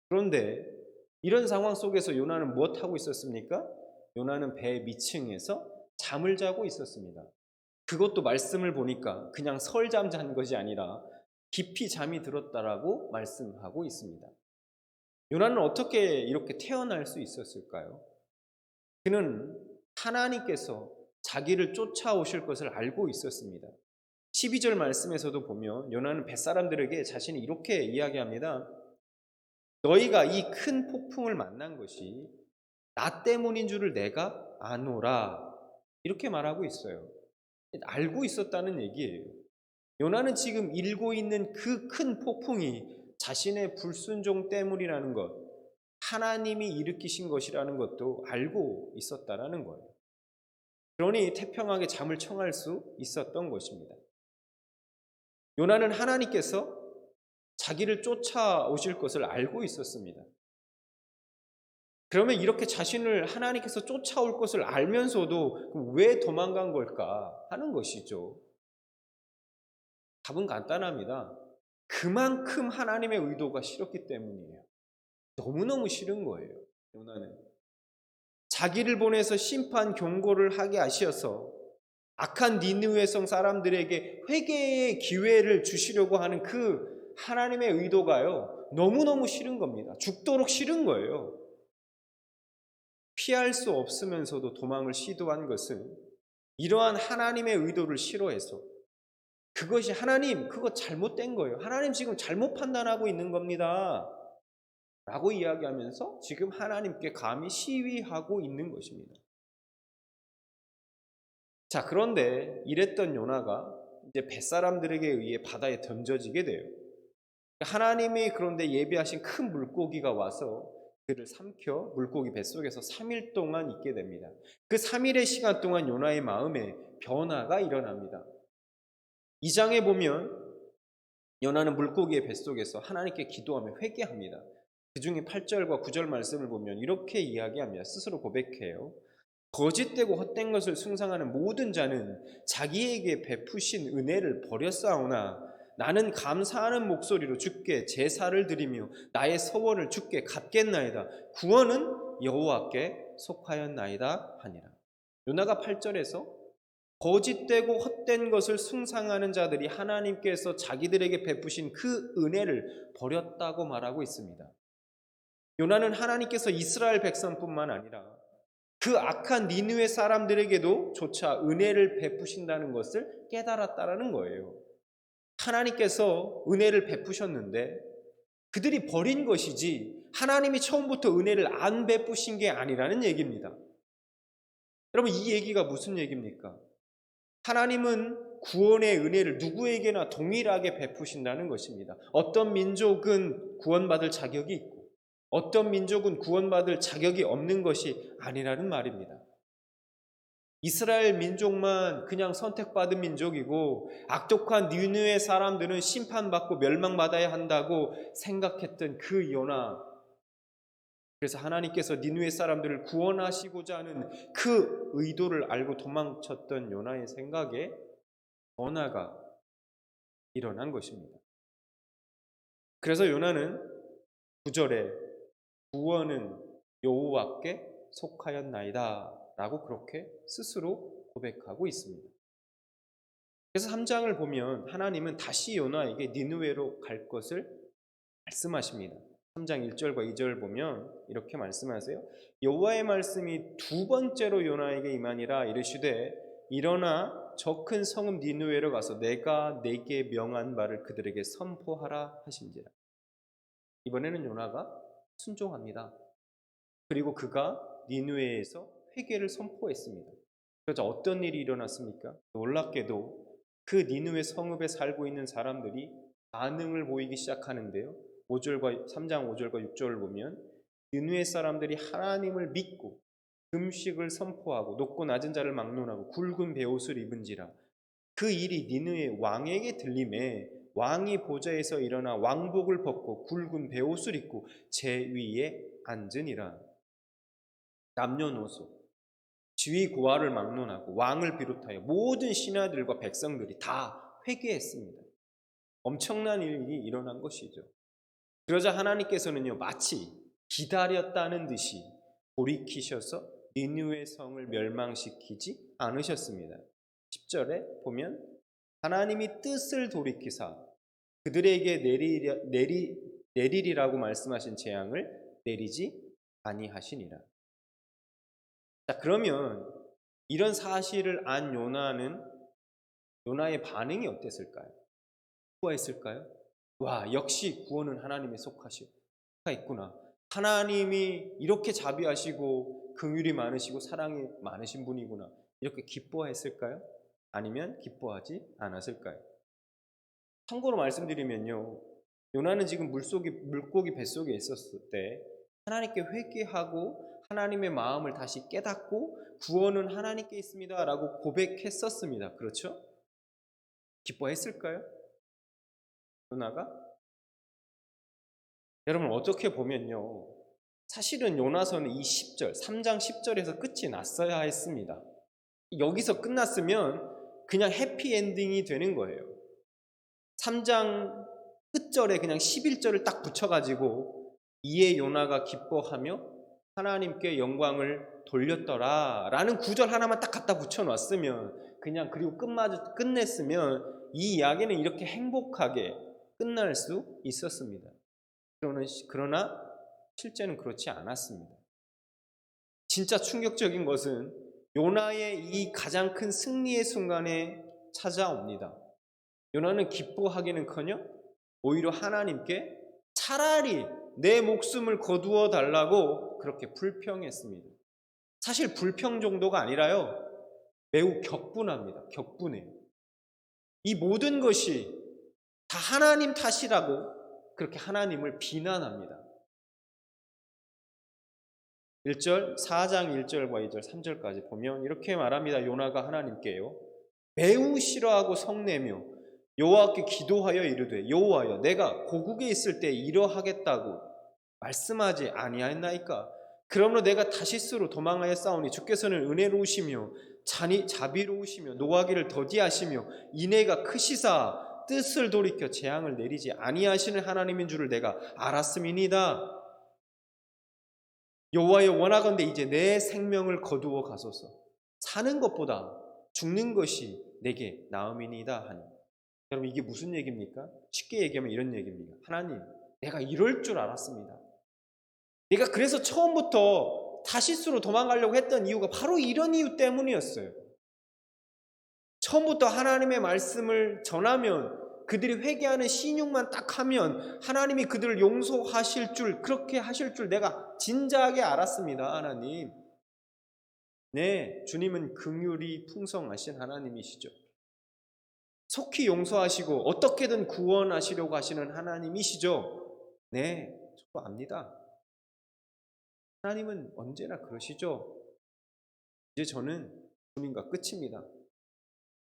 그런데 이런 상황 속에서 요나는 무엇하고 있었습니까? 요나는 배 밑층에서 잠을 자고 있었습니다. 그것도 말씀을 보니까 그냥 설잠 잔 것이 아니라 깊이 잠이 들었다라고 말씀하고 있습니다. 요나는 어떻게 이렇게 태어날 수 있었을까요? 그는 하나님께서 자기를 쫓아오실 것을 알고 있었습니다. 12절 말씀에서도 보면 요나는 뱃사람들에게 자신이 이렇게 이야기합니다. 너희가 이 큰 폭풍을 만난 것이 나 때문인 줄을 내가 아노라. 이렇게 말하고 있어요. 알고 있었다는 얘기예요. 요나는 지금 일고 있는 그 큰 폭풍이 자신의 불순종 때문이라는 것, 하나님이 일으키신 것이라는 것도 알고 있었다라는 거예요. 그러니 태평하게 잠을 청할 수 있었던 것입니다. 요나는 하나님께서 자기를 쫓아오실 것을 알고 있었습니다. 그러면 이렇게 자신을 하나님께서 쫓아올 것을 알면서도 왜 도망간 걸까 하는 것이죠. 답은 간단합니다. 그만큼 하나님의 의도가 싫었기 때문이에요. 너무너무 싫은 거예요. 요나는 자기를 보내서 심판 경고를 하게 하셔서 악한 니느웨 성 사람들에게 회개의 기회를 주시려고 하는 그 하나님의 의도가요, 너무너무 싫은 겁니다. 죽도록 싫은 거예요. 피할 수 없으면서도 도망을 시도한 것은 이러한 하나님의 의도를 싫어해서, 그것이 하나님, 그거 잘못된 거예요. 하나님 지금 잘못 판단하고 있는 겁니다. 라고 이야기하면서 지금 하나님께 감히 시위하고 있는 것입니다. 자, 그런데 이랬던 요나가 이제 뱃사람들에게 의해 바다에 던져지게 돼요. 하나님이 그런데 예비하신 큰 물고기가 와서 그를 삼켜 물고기 뱃속에서 3일 동안 있게 됩니다. 그 3일의 시간 동안 요나의 마음에 변화가 일어납니다. 2장에 보면 요나는 물고기의 뱃속에서 하나님께 기도하며 회개합니다. 그 중에 8절과 9절 말씀을 보면 이렇게 이야기합니다. 스스로 고백해요. 거짓되고 헛된 것을 숭상하는 모든 자는 자기에게 베푸신 은혜를 버렸사오나 나는 감사하는 목소리로 주께 제사를 드리며 나의 서원을 주께 갚겠나이다. 구원은 여호와께 속하였나이다 하니라. 요나가 8절에서 거짓되고 헛된 것을 숭상하는 자들이 하나님께서 자기들에게 베푸신 그 은혜를 버렸다고 말하고 있습니다. 요나는 하나님께서 이스라엘 백성뿐만 아니라 그 악한 니느웨 사람들에게도 조차 은혜를 베푸신다는 것을 깨달았다라는 거예요. 하나님께서 은혜를 베푸셨는데 그들이 버린 것이지 하나님이 처음부터 은혜를 안 베푸신 게 아니라는 얘기입니다. 여러분, 이 얘기가 무슨 얘기입니까? 하나님은 구원의 은혜를 누구에게나 동일하게 베푸신다는 것입니다. 어떤 민족은 구원받을 자격이 있고 어떤 민족은 구원받을 자격이 없는 것이 아니라는 말입니다. 이스라엘 민족만 그냥 선택받은 민족이고 악독한 니느웨 사람들은 심판받고 멸망받아야 한다고 생각했던 그 요나, 그래서 하나님께서 니느웨 사람들을 구원하시고자 하는 그 의도를 알고 도망쳤던 요나의 생각에 변화가 일어난 것입니다. 그래서 요나는 9절에 구원은 여호와께 속하였나이다 라고 그렇게 스스로 고백하고 있습니다. 그래서 3장을 보면 하나님은 다시 요나에게 니느웨로 갈 것을 말씀하십니다. 3장 1절과 2절을 보면 이렇게 말씀하세요. 여호와의 말씀이 두 번째로 요나에게 임하니라 이르시되 일어나 저 큰 성읍 니느웨로 가서 내가 네게 명한 바를 그들에게 선포하라 하신지라. 이번에는 요나가 순종합니다. 그리고 그가 니느웨에서 회개를 선포했습니다. 그래서 어떤 일이 일어났습니까? 놀랍게도 그 니느웨 성읍에 살고 있는 사람들이 반응을 보이기 시작하는데요. 3장 5절과 6절을 보면 니느웨 사람들이 하나님을 믿고 금식을 선포하고 높고 낮은 자를 막론하고 굵은 베옷을 입은지라. 그 일이 니느웨 왕에게 들림에 왕이 보좌에서 일어나 왕복을 벗고 굵은 베옷을 입고 제 위에 앉으니라. 남녀노소 지위 고하를 막론하고 왕을 비롯하여 모든 신하들과 백성들이 다 회개했습니다. 엄청난 일이 일어난 것이죠. 그러자 하나님께서는요, 마치 기다렸다는 듯이 돌이키셔서 니느웨 성을 멸망시키지 않으셨습니다. 10절에 보면 하나님이 뜻을 돌이키사 그들에게 내리리라고 말씀하신 재앙을 내리지 아니하시니라. 자, 그러면 이런 사실을 안 요나의 반응이 어땠을까요? 기뻐했을까요? 와, 역시 구원은 하나님의 속하 있구나. 하나님이 이렇게 자비하시고 긍휼이 많으시고 사랑이 많으신 분이구나. 이렇게 기뻐했을까요? 아니면 기뻐하지 않았을까요? 참고로 말씀드리면요, 요나는 지금 물고기 뱃속에 있었을 때 하나님께 회개하고 하나님의 마음을 다시 깨닫고 구원은 하나님께 있습니다 라고 고백했었습니다. 그렇죠? 기뻐했을까요? 요나가? 여러분, 어떻게 보면요, 사실은 요나서는 이 10절, 3장 10절에서 끝이 났어야 했습니다. 여기서 끝났으면 그냥 해피엔딩이 되는 거예요. 3장 끝절에 그냥 11절을 딱 붙여가지고 이에 요나가 기뻐하며 하나님께 영광을 돌렸더라 라는 구절 하나만 딱 갖다 붙여놨으면 그냥 그리고 끝냈으면 이 이야기는 이렇게 행복하게 끝날 수 있었습니다. 그러나 실제는 그렇지 않았습니다. 진짜 충격적인 것은 요나의 이 가장 큰 승리의 순간에 찾아옵니다. 요나는 기뻐하기는커녕 오히려 하나님께 차라리 내 목숨을 거두어 달라고 그렇게 불평했습니다. 사실 불평 정도가 아니라요, 매우 격분합니다. 격분해요. 이 모든 것이 다 하나님 탓이라고 그렇게 하나님을 비난합니다. 1절, 4장 1절과 2절, 3절까지 보면 이렇게 말합니다. 요나가 하나님께요, 매우 싫어하고 성내며 여호와께 기도하여 이르되 여호와여, 내가 고국에 있을 때 이러하겠다고 말씀하지 아니하였나이까? 그러므로 내가 다시스로 도망하여 싸우니 주께서는 은혜로우시며 자비로우시며 노하기를 더디하시며 인애가 크시사 뜻을 돌이켜 재앙을 내리지 아니하시는 하나님인 줄을 내가 알았음이니이다. 여호와여, 원하건대 이제 내 생명을 거두어 가소서. 사는 것보다 죽는 것이 내게 나음이니이다 하니. 여러분, 이게 무슨 얘기입니까? 쉽게 얘기하면 이런 얘기입니다. 하나님, 내가 이럴 줄 알았습니다. 내가 그래서 처음부터 다시스로 도망가려고 했던 이유가 바로 이런 이유 때문이었어요. 처음부터 하나님의 말씀을 전하면, 그들이 회개하는 신용만 딱 하면 하나님이 그들을 용서하실 줄, 그렇게 하실 줄 내가 진작에 알았습니다. 하나님, 네, 주님은 긍휼이 풍성하신 하나님이시죠. 속히 용서하시고 어떻게든 구원하시려고 하시는 하나님이시죠. 네, 저도 압니다. 하나님은 언제나 그러시죠. 이제 저는 주님과 끝입니다.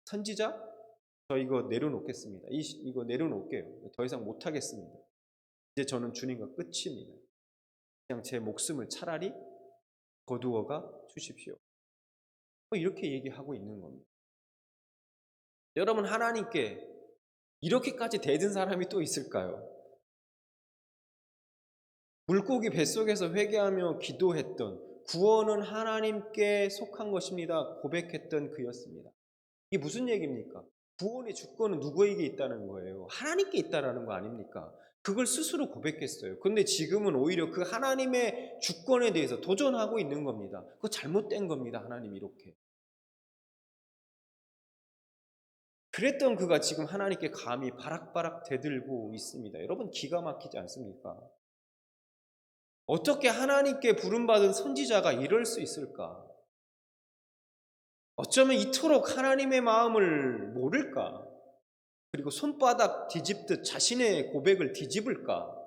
선지자, 저 이거 내려놓겠습니다. 이거 내려놓을게요. 더 이상 못하겠습니다. 이제 저는 주님과 끝입니다. 그냥 제 목숨을 차라리 거두어가 주십시오. 이렇게 얘기하고 있는 겁니다. 여러분, 하나님께 이렇게까지 대든 사람이 또 있을까요? 물고기 뱃속에서 회개하며 기도했던, 구원은 하나님께 속한 것입니다 고백했던 그였습니다. 이게 무슨 얘기입니까? 구원의 주권은 누구에게 있다는 거예요? 하나님께 있다는 거 아닙니까? 그걸 스스로 고백했어요. 그런데 지금은 오히려 그 하나님의 주권에 대해서 도전하고 있는 겁니다. 그거 잘못된 겁니다. 하나님 이렇게. 그랬던 그가 지금 하나님께 감히 바락바락 대들고 있습니다. 여러분, 기가 막히지 않습니까? 어떻게 하나님께 부름받은 선지자가 이럴 수 있을까? 어쩌면 이토록 하나님의 마음을 모를까? 그리고 손바닥 뒤집듯 자신의 고백을 뒤집을까?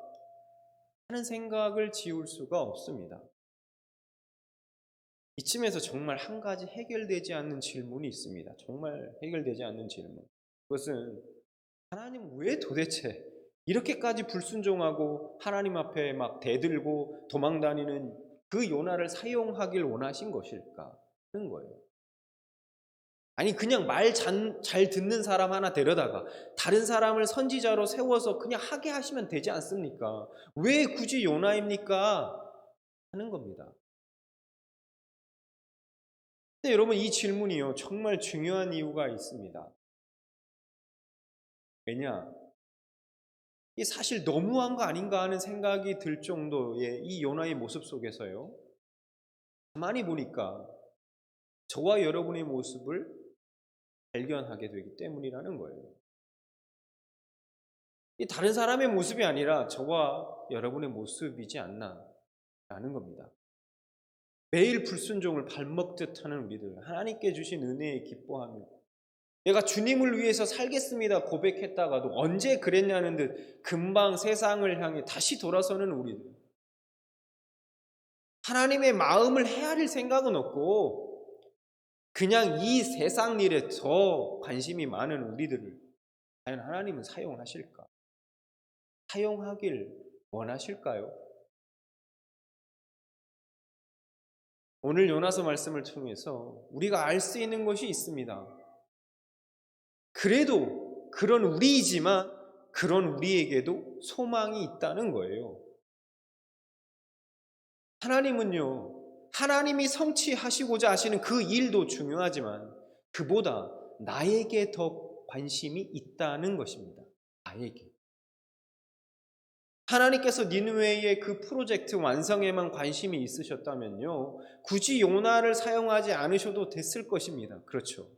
하는 생각을 지울 수가 없습니다. 이쯤에서 정말 한 가지 해결되지 않는 질문이 있습니다. 정말 해결되지 않는 질문. 그것은 하나님 왜 도대체 이렇게까지 불순종하고 하나님 앞에 막 대들고 도망다니는 그 요나를 사용하길 원하신 것일까 하는 거예요. 아니, 그냥 말 잘 듣는 사람 하나 데려다가 다른 사람을 선지자로 세워서 그냥 하게 하시면 되지 않습니까? 왜 굳이 요나입니까? 하는 겁니다. 근데 여러분, 이 질문이요, 정말 중요한 이유가 있습니다. 왜냐? 이게 사실 너무한 거 아닌가 하는 생각이 들 정도의 이 요나의 모습 속에서요, 가만히 보니까 저와 여러분의 모습을 발견하게 되기 때문이라는 거예요. 이 다른 사람의 모습이 아니라 저와 여러분의 모습이지 않나 라는 겁니다. 매일 불순종을 발먹듯 하는 우리들, 하나님께 주신 은혜에 기뻐하며 내가 주님을 위해서 살겠습니다 고백했다가도 언제 그랬냐는 듯 금방 세상을 향해 다시 돌아서는 우리들, 하나님의 마음을 헤아릴 생각은 없고 그냥 이 세상 일에 더 관심이 많은 우리들을 과연 하나님은 사용하실까? 사용하길 원하실까요? 오늘 요나서 말씀을 통해서 우리가 알 수 있는 것이 있습니다. 그래도 그런 우리이지만 그런 우리에게도 소망이 있다는 거예요. 하나님은요, 하나님이 성취하시고자 하시는 그 일도 중요하지만 그보다 나에게 더 관심이 있다는 것입니다. 나에게. 하나님께서 니느웨의 그 프로젝트 완성에만 관심이 있으셨다면요, 굳이 요나를 사용하지 않으셔도 됐을 것입니다. 그렇죠.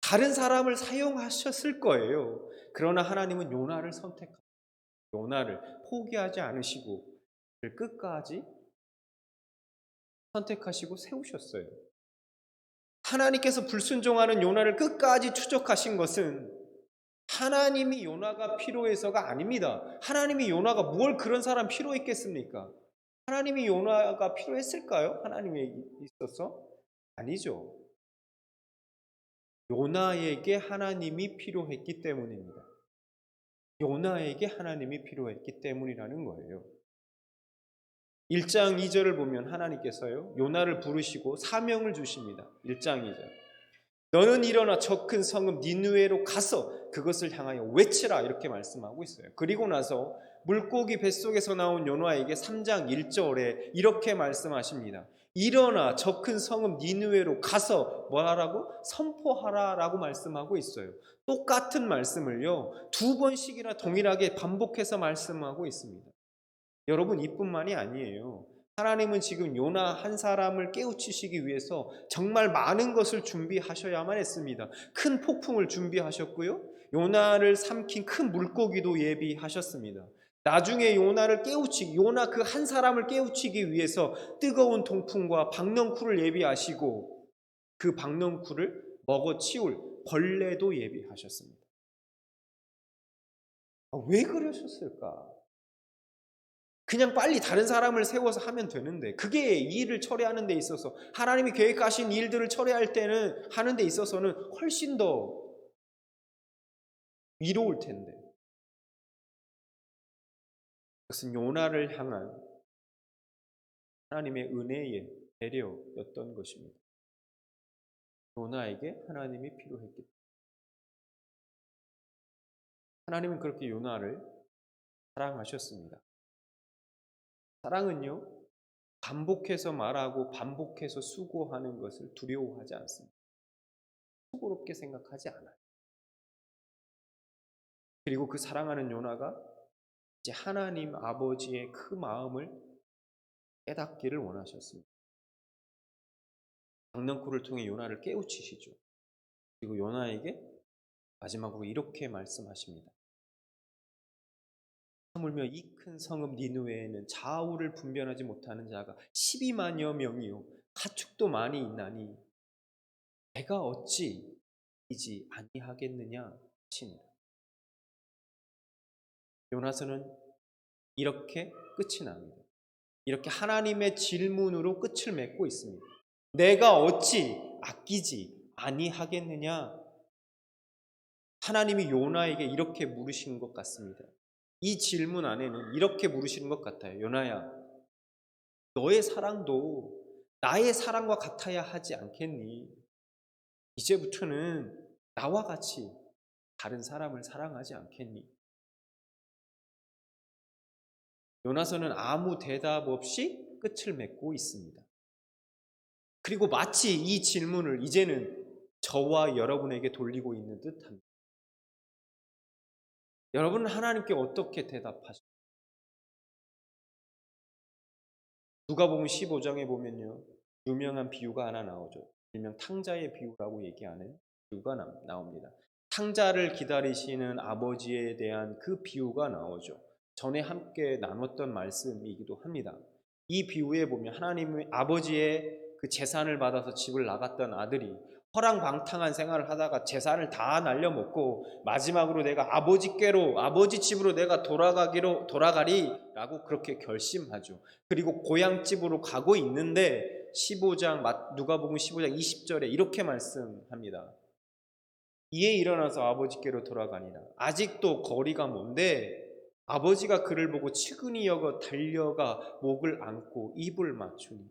다른 사람을 사용하셨을 거예요. 그러나 하나님은 요나를 선택합니다. 요나를 포기하지 않으시고 그를 끝까지 선택하시고 세우셨어요. 하나님께서 불순종하는 요나를 끝까지 추적하신 것은 하나님이 요나가 필요해서가 아닙니다. 하나님이 요나가 뭘 그런 사람 필요했겠습니까? 하나님이 요나가 필요했을까요? 하나님에 있어서? 아니죠. 요나에게 하나님이 필요했기 때문입니다. 요나에게 하나님이 필요했기 때문이라는 거예요. 1장 2절을 보면 하나님께서요, 요나를 부르시고 사명을 주십니다. 1장 2절. 너는 일어나 저 큰 성읍 니느웨로 가서 그것을 향하여 외치라, 이렇게 말씀하고 있어요. 그리고 나서 물고기 뱃속에서 나온 요나에게 3장 1절에 이렇게 말씀하십니다. 일어나 저 큰 성읍 니느웨로 가서 뭐하라고? 선포하라라고 말씀하고 있어요. 똑같은 말씀을요, 2번씩이나 동일하게 반복해서 말씀하고 있습니다. 여러분, 이뿐만이 아니에요. 하나님은 지금 요나 한 사람을 깨우치시기 위해서 정말 많은 것을 준비하셔야만 했습니다. 큰 폭풍을 준비하셨고요, 요나를 삼킨 큰 물고기도 예비하셨습니다. 나중에 요나 그 한 사람을 깨우치기 위해서 뜨거운 동풍과 박넝쿨을 예비하시고 그 박넝쿨을 먹어치울 벌레도 예비하셨습니다. 왜 그러셨을까? 그냥 빨리 다른 사람을 세워서 하면 되는데, 그게 이 일을 처리하는 데 있어서, 하나님이 계획하신 일들을 처리할 때는, 하는 데 있어서는 훨씬 더 위로울 텐데. 그것은 요나를 향한 하나님의 은혜의 배려였던 것입니다. 요나에게 하나님이 필요했기 때문에. 하나님은 그렇게 요나를 사랑하셨습니다. 사랑은요, 반복해서 말하고 반복해서 수고하는 것을 두려워하지 않습니다. 수고롭게 생각하지 않아요. 그리고 그 사랑하는 요나가 이제 하나님 아버지의 그 마음을 깨닫기를 원하셨습니다. 박넝쿨을 통해 요나를 깨우치시죠. 그리고 요나에게 마지막으로 이렇게 말씀하십니다. 하물며 이 큰 성읍 니느웨에는 좌우를 분별하지 못하는 자가 12만여 명이요 가축도 많이 있나니 내가 어찌 이지 아니하겠느냐 하시니라. 요나서는 이렇게 끝이 납니다. 이렇게 하나님의 질문으로 끝을 맺고 있습니다. 내가 어찌 아끼지 아니하겠느냐? 하나님이 요나에게 이렇게 물으신 것 같습니다. 이 질문 안에는 이렇게 물으시는 것 같아요. 요나야, 너의 사랑도 나의 사랑과 같아야 하지 않겠니? 이제부터는 나와 같이 다른 사람을 사랑하지 않겠니? 요나서는 아무 대답 없이 끝을 맺고 있습니다. 그리고 마치 이 질문을 이제는 저와 여러분에게 돌리고 있는 듯합니다. 여러분은 하나님께 어떻게 대답하십니까? 누가복음 15장에 보면요, 유명한 비유가 하나 나오죠. 일명 탕자의 비유라고 얘기하는 비유가 나옵니다. 탕자를 기다리시는 아버지에 대한 그 비유가 나오죠. 전에 함께 나눴던 말씀이기도 합니다. 이 비유에 보면 하나님의 아버지의 그 재산을 받아서 집을 나갔던 아들이 허랑방탕한 생활을 하다가 재산을 다 날려먹고 마지막으로 내가 아버지 집으로 내가 돌아가리라고 그렇게 결심하죠. 그리고 고향집으로 가고 있는데 누가복음 15장 20절에 이렇게 말씀합니다. 이에 일어나서 아버지께로 돌아가니라. 아직도 거리가 먼데 아버지가 그를 보고 측은히 여겨 달려가 목을 안고 입을 맞추니.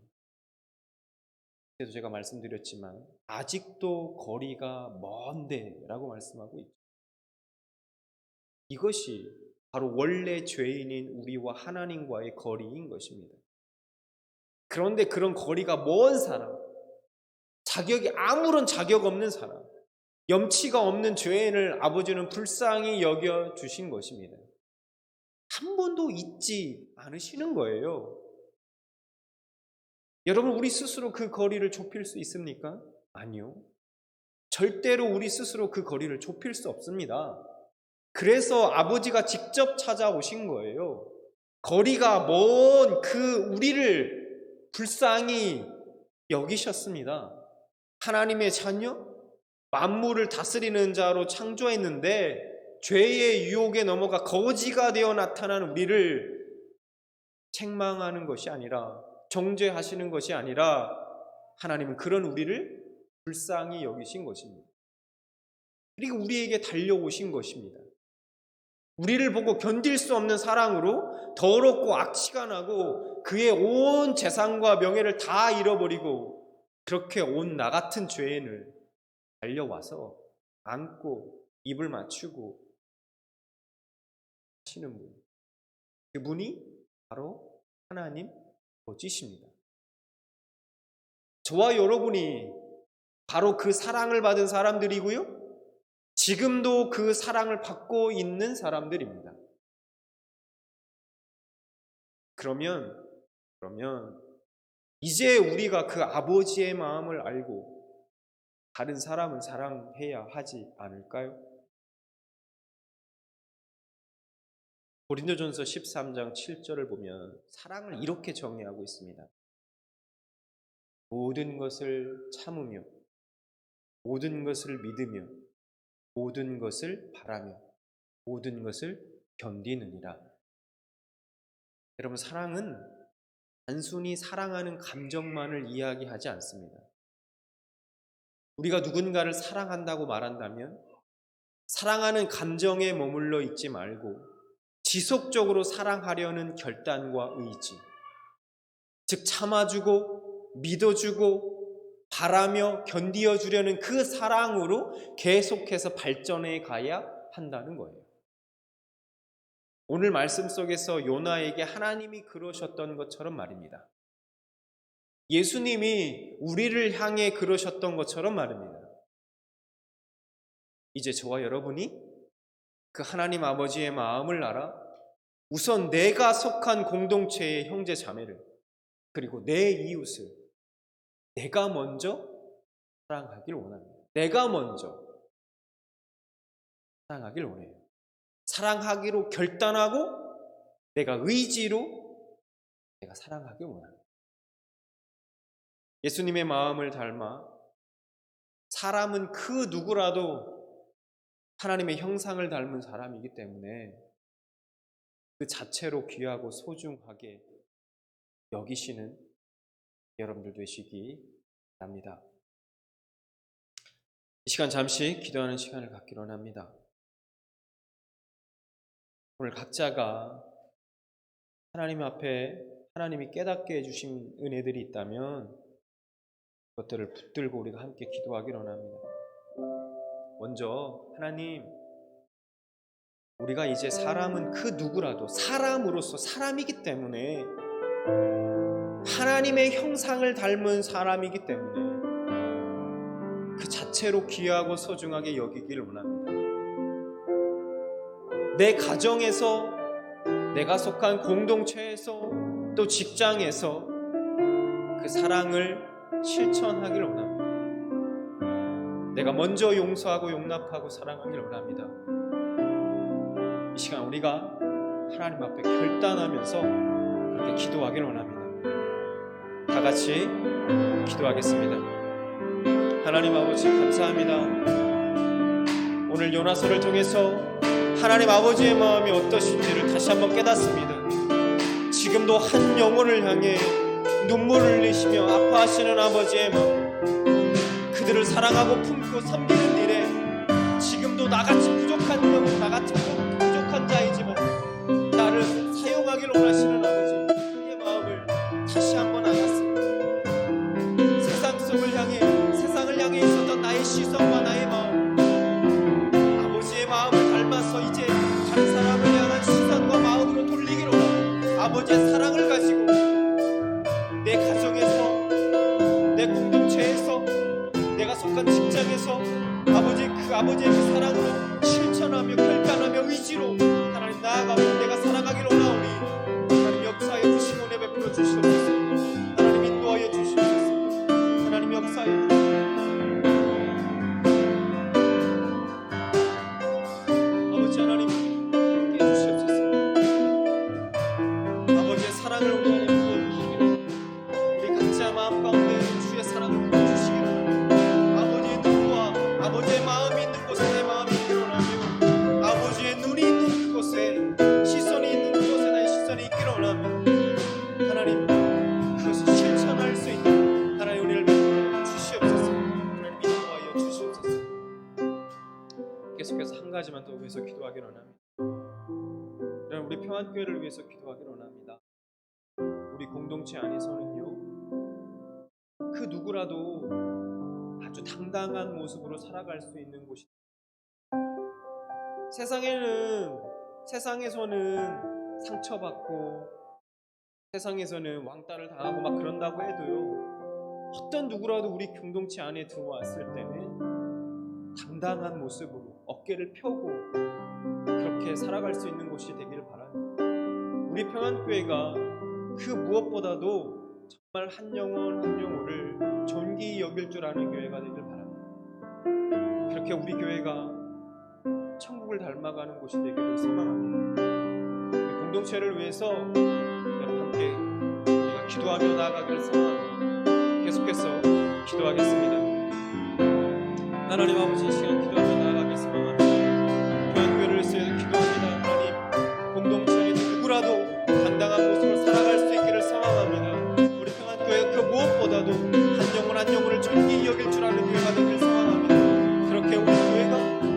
그래서 제가 말씀드렸지만 아직도 거리가 먼데 라고 말씀하고 있죠. 이것이 바로 원래 죄인인 우리와 하나님과의 거리인 것입니다. 그런데 그런 거리가 먼 사람, 아무런 자격 없는 사람, 염치가 없는 죄인을 아버지는 불쌍히 여겨주신 것입니다. 한 번도 잊지 않으시는 거예요. 여러분, 우리 스스로 그 거리를 좁힐 수 있습니까? 아니요. 절대로 우리 스스로 그 거리를 좁힐 수 없습니다. 그래서 아버지가 직접 찾아오신 거예요. 거리가 먼 그 우리를 불쌍히 여기셨습니다. 하나님의 자녀, 만물을 다스리는 자로 창조했는데 죄의 유혹에 넘어가 거지가 되어 나타난 우리를 책망하는 것이 아니라, 정죄하시는 것이 아니라, 하나님은 그런 우리를 불쌍히 여기신 것입니다. 그리고 우리에게 달려오신 것입니다. 우리를 보고 견딜 수 없는 사랑으로 더럽고 악취가 나고 그의 온 재산과 명예를 다 잃어버리고 그렇게 온 나 같은 죄인을 달려와서 안고 입을 맞추고 하시는 분, 그분이 바로 하나님 아버지십니다. 저와 여러분이 바로 그 사랑을 받은 사람들이고요, 지금도 그 사랑을 받고 있는 사람들입니다. 그러면 이제 우리가 그 아버지의 마음을 알고 다른 사람을 사랑해야 하지 않을까요? 고린도전서 13장 7절을 보면 사랑을 이렇게 정의하고 있습니다. 모든 것을 참으며, 모든 것을 믿으며, 모든 것을 바라며, 모든 것을 견디느니라. 여러분, 사랑은 단순히 사랑하는 감정만을 이야기하지 않습니다. 우리가 누군가를 사랑한다고 말한다면 사랑하는 감정에 머물러 있지 말고 지속적으로 사랑하려는 결단과 의지, 즉 참아주고 믿어주고 바라며 견디어주려는 그 사랑으로 계속해서 발전해 가야 한다는 거예요. 오늘 말씀 속에서 요나에게 하나님이 그러셨던 것처럼 말입니다. 예수님이 우리를 향해 그러셨던 것처럼 말입니다. 이제 저와 여러분이 그 하나님 아버지의 마음을 알아 우선 내가 속한 공동체의 형제 자매를, 그리고 내 이웃을 내가 먼저 사랑하길 원합니다. 내가 먼저 사랑하길 원해요. 사랑하기로 결단하고 내가 의지로 내가 사랑하길 원합니다. 예수님의 마음을 닮아 사람은 그 누구라도 하나님의 형상을 닮은 사람이기 때문에 그 자체로 귀하고 소중하게 여기시는 여러분들 되시기 바랍니다. 이 시간 잠시 기도하는 시간을 갖기로 합니다. 오늘 각자가 하나님 앞에 하나님이 깨닫게 해주신 은혜들이 있다면 그것들을 붙들고 우리가 함께 기도하기로 합니다. 먼저 하나님, 우리가 이제 사람은 그 누구라도 사람으로서 사람이기 때문에, 하나님의 형상을 닮은 사람이기 때문에 그 자체로 귀하고 소중하게 여기기를 원합니다. 내 가정에서, 내가 속한 공동체에서, 또 직장에서 그 사랑을 실천하기를 원합니다. 내가 먼저 용서하고 용납하고 사랑하기를 원합니다. 이 시간 우리가 하나님 앞에 결단하면서 그렇게 기도하기를 원합니다. 다 같이 기도하겠습니다. 하나님 아버지 감사합니다. 오늘 요나서를 통해서 하나님 아버지의 마음이 어떠신지를 다시 한번 깨닫습니다. 지금도 한 영혼을 향해 눈물을 흘리시며 아파하시는 아버지의 마음, 그들을 사랑하고 품고 섬기는 일에 지금도 나같이 부족한 영혼, 나같이 부족한 자이지만 나를 사용하기를 원하시는 아버지, 그의 마음을 다시 한번 알았습니다. 세상을 향해 있었던 나의 시선과 나의 마음, 아버지의 마음을 닮아서 이제 다른 사람을 향한 시선과 마음으로 돌리기로 하고 아버지의 사랑을 가지고 내 가정에서, 내 공동체에서, 내가 속한 직장에서 그 아버지의 그 사랑으로 실천하며 결단하며 의지로 하나님 나아가며 내가 사랑하기를 원하오니 하나님 역사해 주시고 은혜 베풀어 주시옵소서. 하나님 인도하여 주시옵소서. 하나님 역사해 주시옵소서. 아버지 하나님, 각자 마음 가운데 주의 사랑을 부어주시기를 원합니다. 아버지의 눈과 아버지의 마음이 있는 곳에 내 마음이 있기를 원하며 아버지의 눈이 있는 그곳에 시선이 있는 그곳에 나의 시선이 있기를 원합니다. 하나님 그것을 실천할 수 있는 하나님 우리를 주시옵소서. 하나님 인도하여 주시옵소서. 계속해서 한 가지만 더 위해서 기도하기를 원합니다. 그럼 우리 평안교회를 위해서 기도하기를 원합니다. 우리 공동체 안에서는요, 그 누구라도 아주 당당한 모습으로 살아갈 수 있는 곳이 세상에서는 상처받고 세상에서는 왕따를 당하고 막 그런다고 해도요, 어떤 누구라도 우리 공동체 안에 들어왔을 때는 당당한 모습으로 어깨를 펴고 그렇게 살아갈 수 있는 곳이 되기를 바랍니다. 우리 평안교회가 그 무엇보다도 정말 한 영혼 한 영혼을 존귀히 여길 줄 아는 교회가 되길 바랍니다. 그렇게 우리 교회가 천국을 닮아가는 곳이 되기를 소망합니다. 우리 공동체를 위해서 여러분 함께 우리가 기도하며 나아가기를 소망합니다. 계속해서 기도하겠습니다. 하나님 아버지, 이 시간 기도하며 나아가기를 소망합니다. 교회를 위해서 기도합니다. 하나님, 공동체는 누구라도 당당한 모습으로 살아갈 수 있기를 소망합니다. 우리 평안교회 그 무엇보다도 한 영혼 한 영혼을 존귀히 여길 줄 아는 교회가 되길 소망합니다. 그렇게 우리 교회가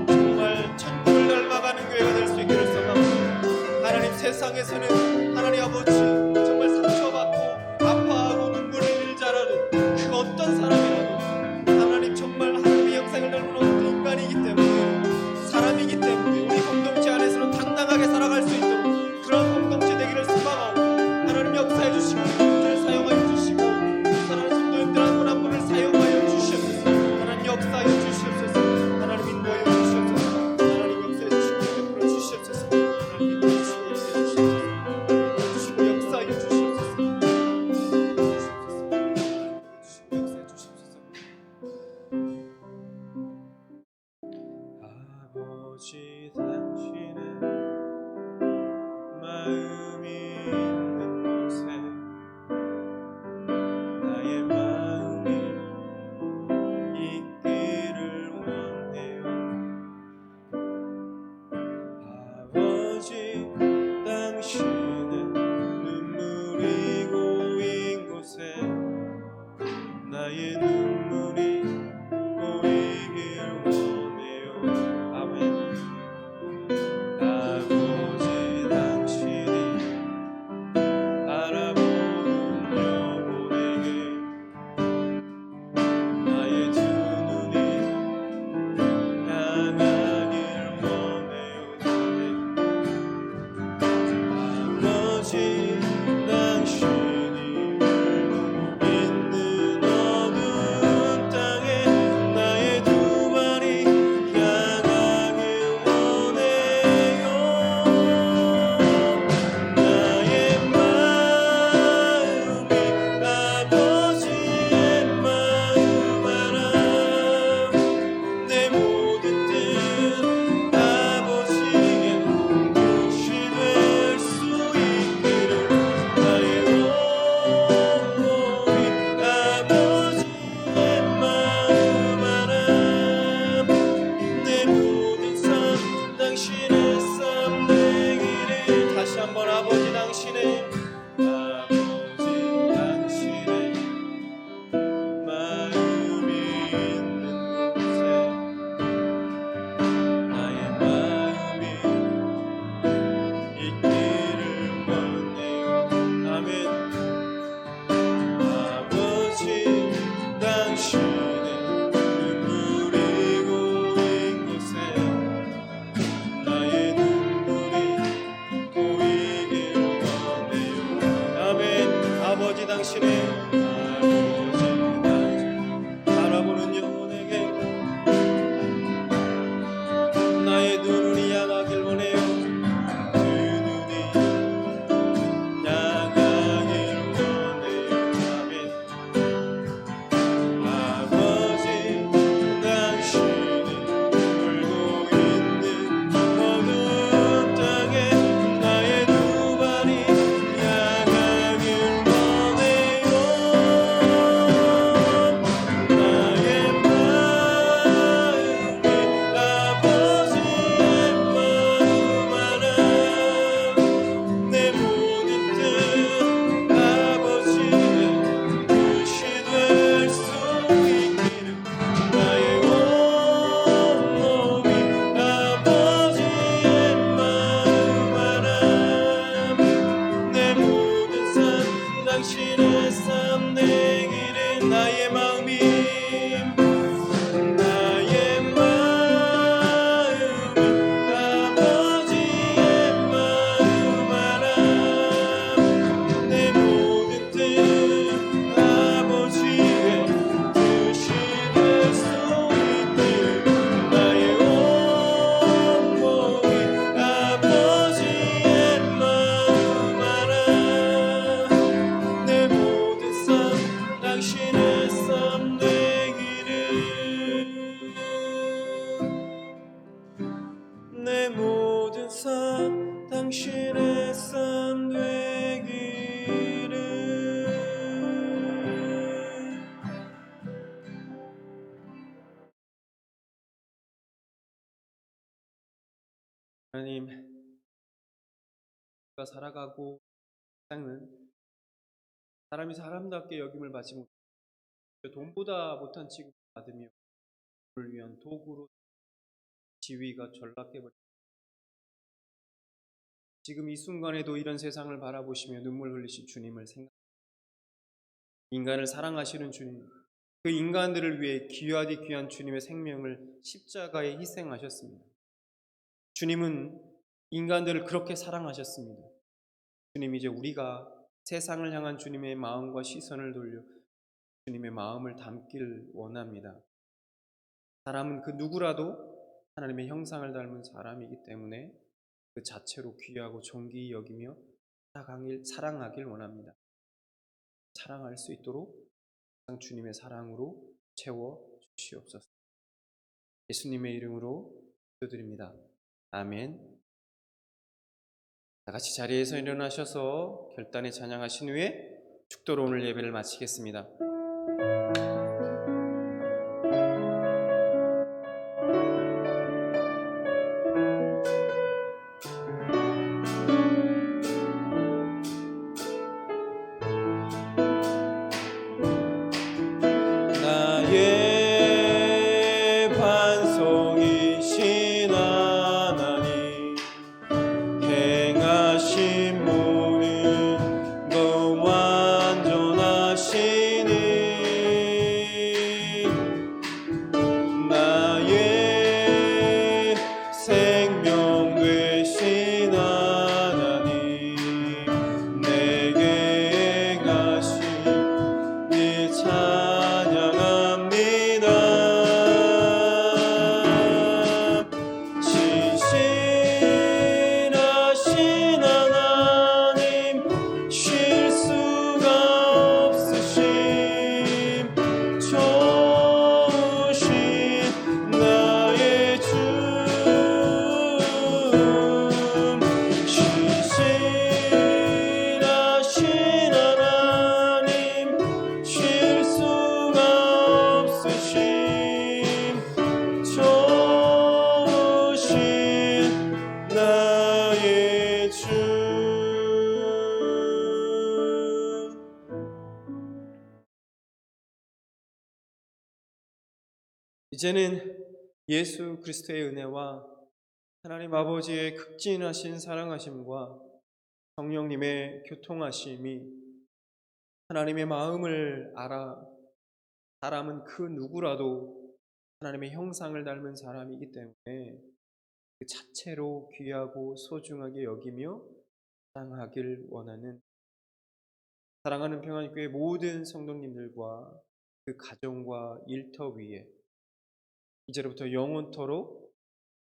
정말 천국을 닮아가는 교회가 될 수 있기를 소망합니다. 하나님, 세상에서는 하나님 아버지 정말 상처받고 아파하고 눈물을 흘리자라도 그 어떤 사람이라도 하나님 정말 하나님의 영상을 닮은 어떤 인간이기 때문에 사람이기 때문에 우리 공동체 안에서는 당당하게 살아갈 수 있도록 그런 공동체 되기를 소망하고 하나님 역사해 주시고 우리를 사용하여 주시고 사랑하는 성도님들 한 분 한 분을 사용하여 주시옵소서. 하나님 역사하여 주시옵소서. 하나님 인도하여 주시옵소서. 하나님 역사해 주시고 베풀어 주시옵소서. 하나님 인도해 주시고 역사해 주시옵소서. 하나님 인도해 주시고 역사하여 주시옵소서. 역사해 주시옵소서. 아버지, 당신의 마음이 있는 곳에 나의 마음이 있기를 원해요. 아버지, 당신의 눈물이 고인 곳에 나의 눈물이 고이길 원해요. 아멘. 아버지, 당신이 바라보는 영혼에게 나의 두 눈이 향하길 원해요. 아버지, 당신이 있는 어둠 나의 마음이 나의 마음이 아버지의 마음 알아 내 모든 뜻 아버지의 뜻이 될 수 있듯 나의 온몸이 아버지의 마음 알아 내 모든 삶 당신의 삶 되기를 내 모든 삶 당신의 삶 되기를 하나님, 우리가 살아가고 세상은 사람이 사람답게 여김을 받지 못하고 돈보다 못한 취급을 받으며 그를 위한 도구로 지위가 전락해버립니다. 지금 이 순간에도 이런 세상을 바라보시며 눈물 흘리신 주님을 생각합니다. 인간을 사랑하시는 주님, 그 인간들을 위해 귀하디 귀한 주님의 생명을 십자가에 희생하셨습니다. 주님은 인간들을 그렇게 사랑하셨습니다. 주님, 이제 우리가 세상을 향한 주님의 마음과 시선을 돌려 주님의 마음을 담기를 원합니다. 사람은 그 누구라도 하나님의 형상을 닮은 사람이기 때문에 그 자체로 귀하고 존귀히 여기며 사랑하길 원합니다. 사랑할 수 있도록 항상 주님의 사랑으로 채워 주시옵소서. 예수님의 이름으로 기도드립니다. 아멘. 다 같이 자리에서 일어나셔서 결단에 찬양하신 후에 축도로 오늘 예배를 마치겠습니다. 나의 반석이신 하나님 행하신 모든 것 완전하시니 나의 생명 되신 하나님 내게 행하신 이 찬양합니다. 신실하신 하나님 쉴 수가 없으심 좋으신 나의 주 신실하신 하나님 쉴 수가 없으심 좋으신 나의 주. 이제는 예수 그리스도의 은혜와 하나님 아버지의 극진하신 사랑하심과 성령님의 교통하심이 하나님의 마음을 알아 사람은 그 누구라도 하나님의 형상을 닮은 사람이기 때문에 그 자체로 귀하고 소중하게 여기며 사랑하길 원하는 사랑하는 평안교회 모든 성도님들과 그 가정과 일터 위에 이제로부터 영원토록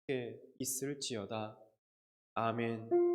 함께 있을지어다. 아멘.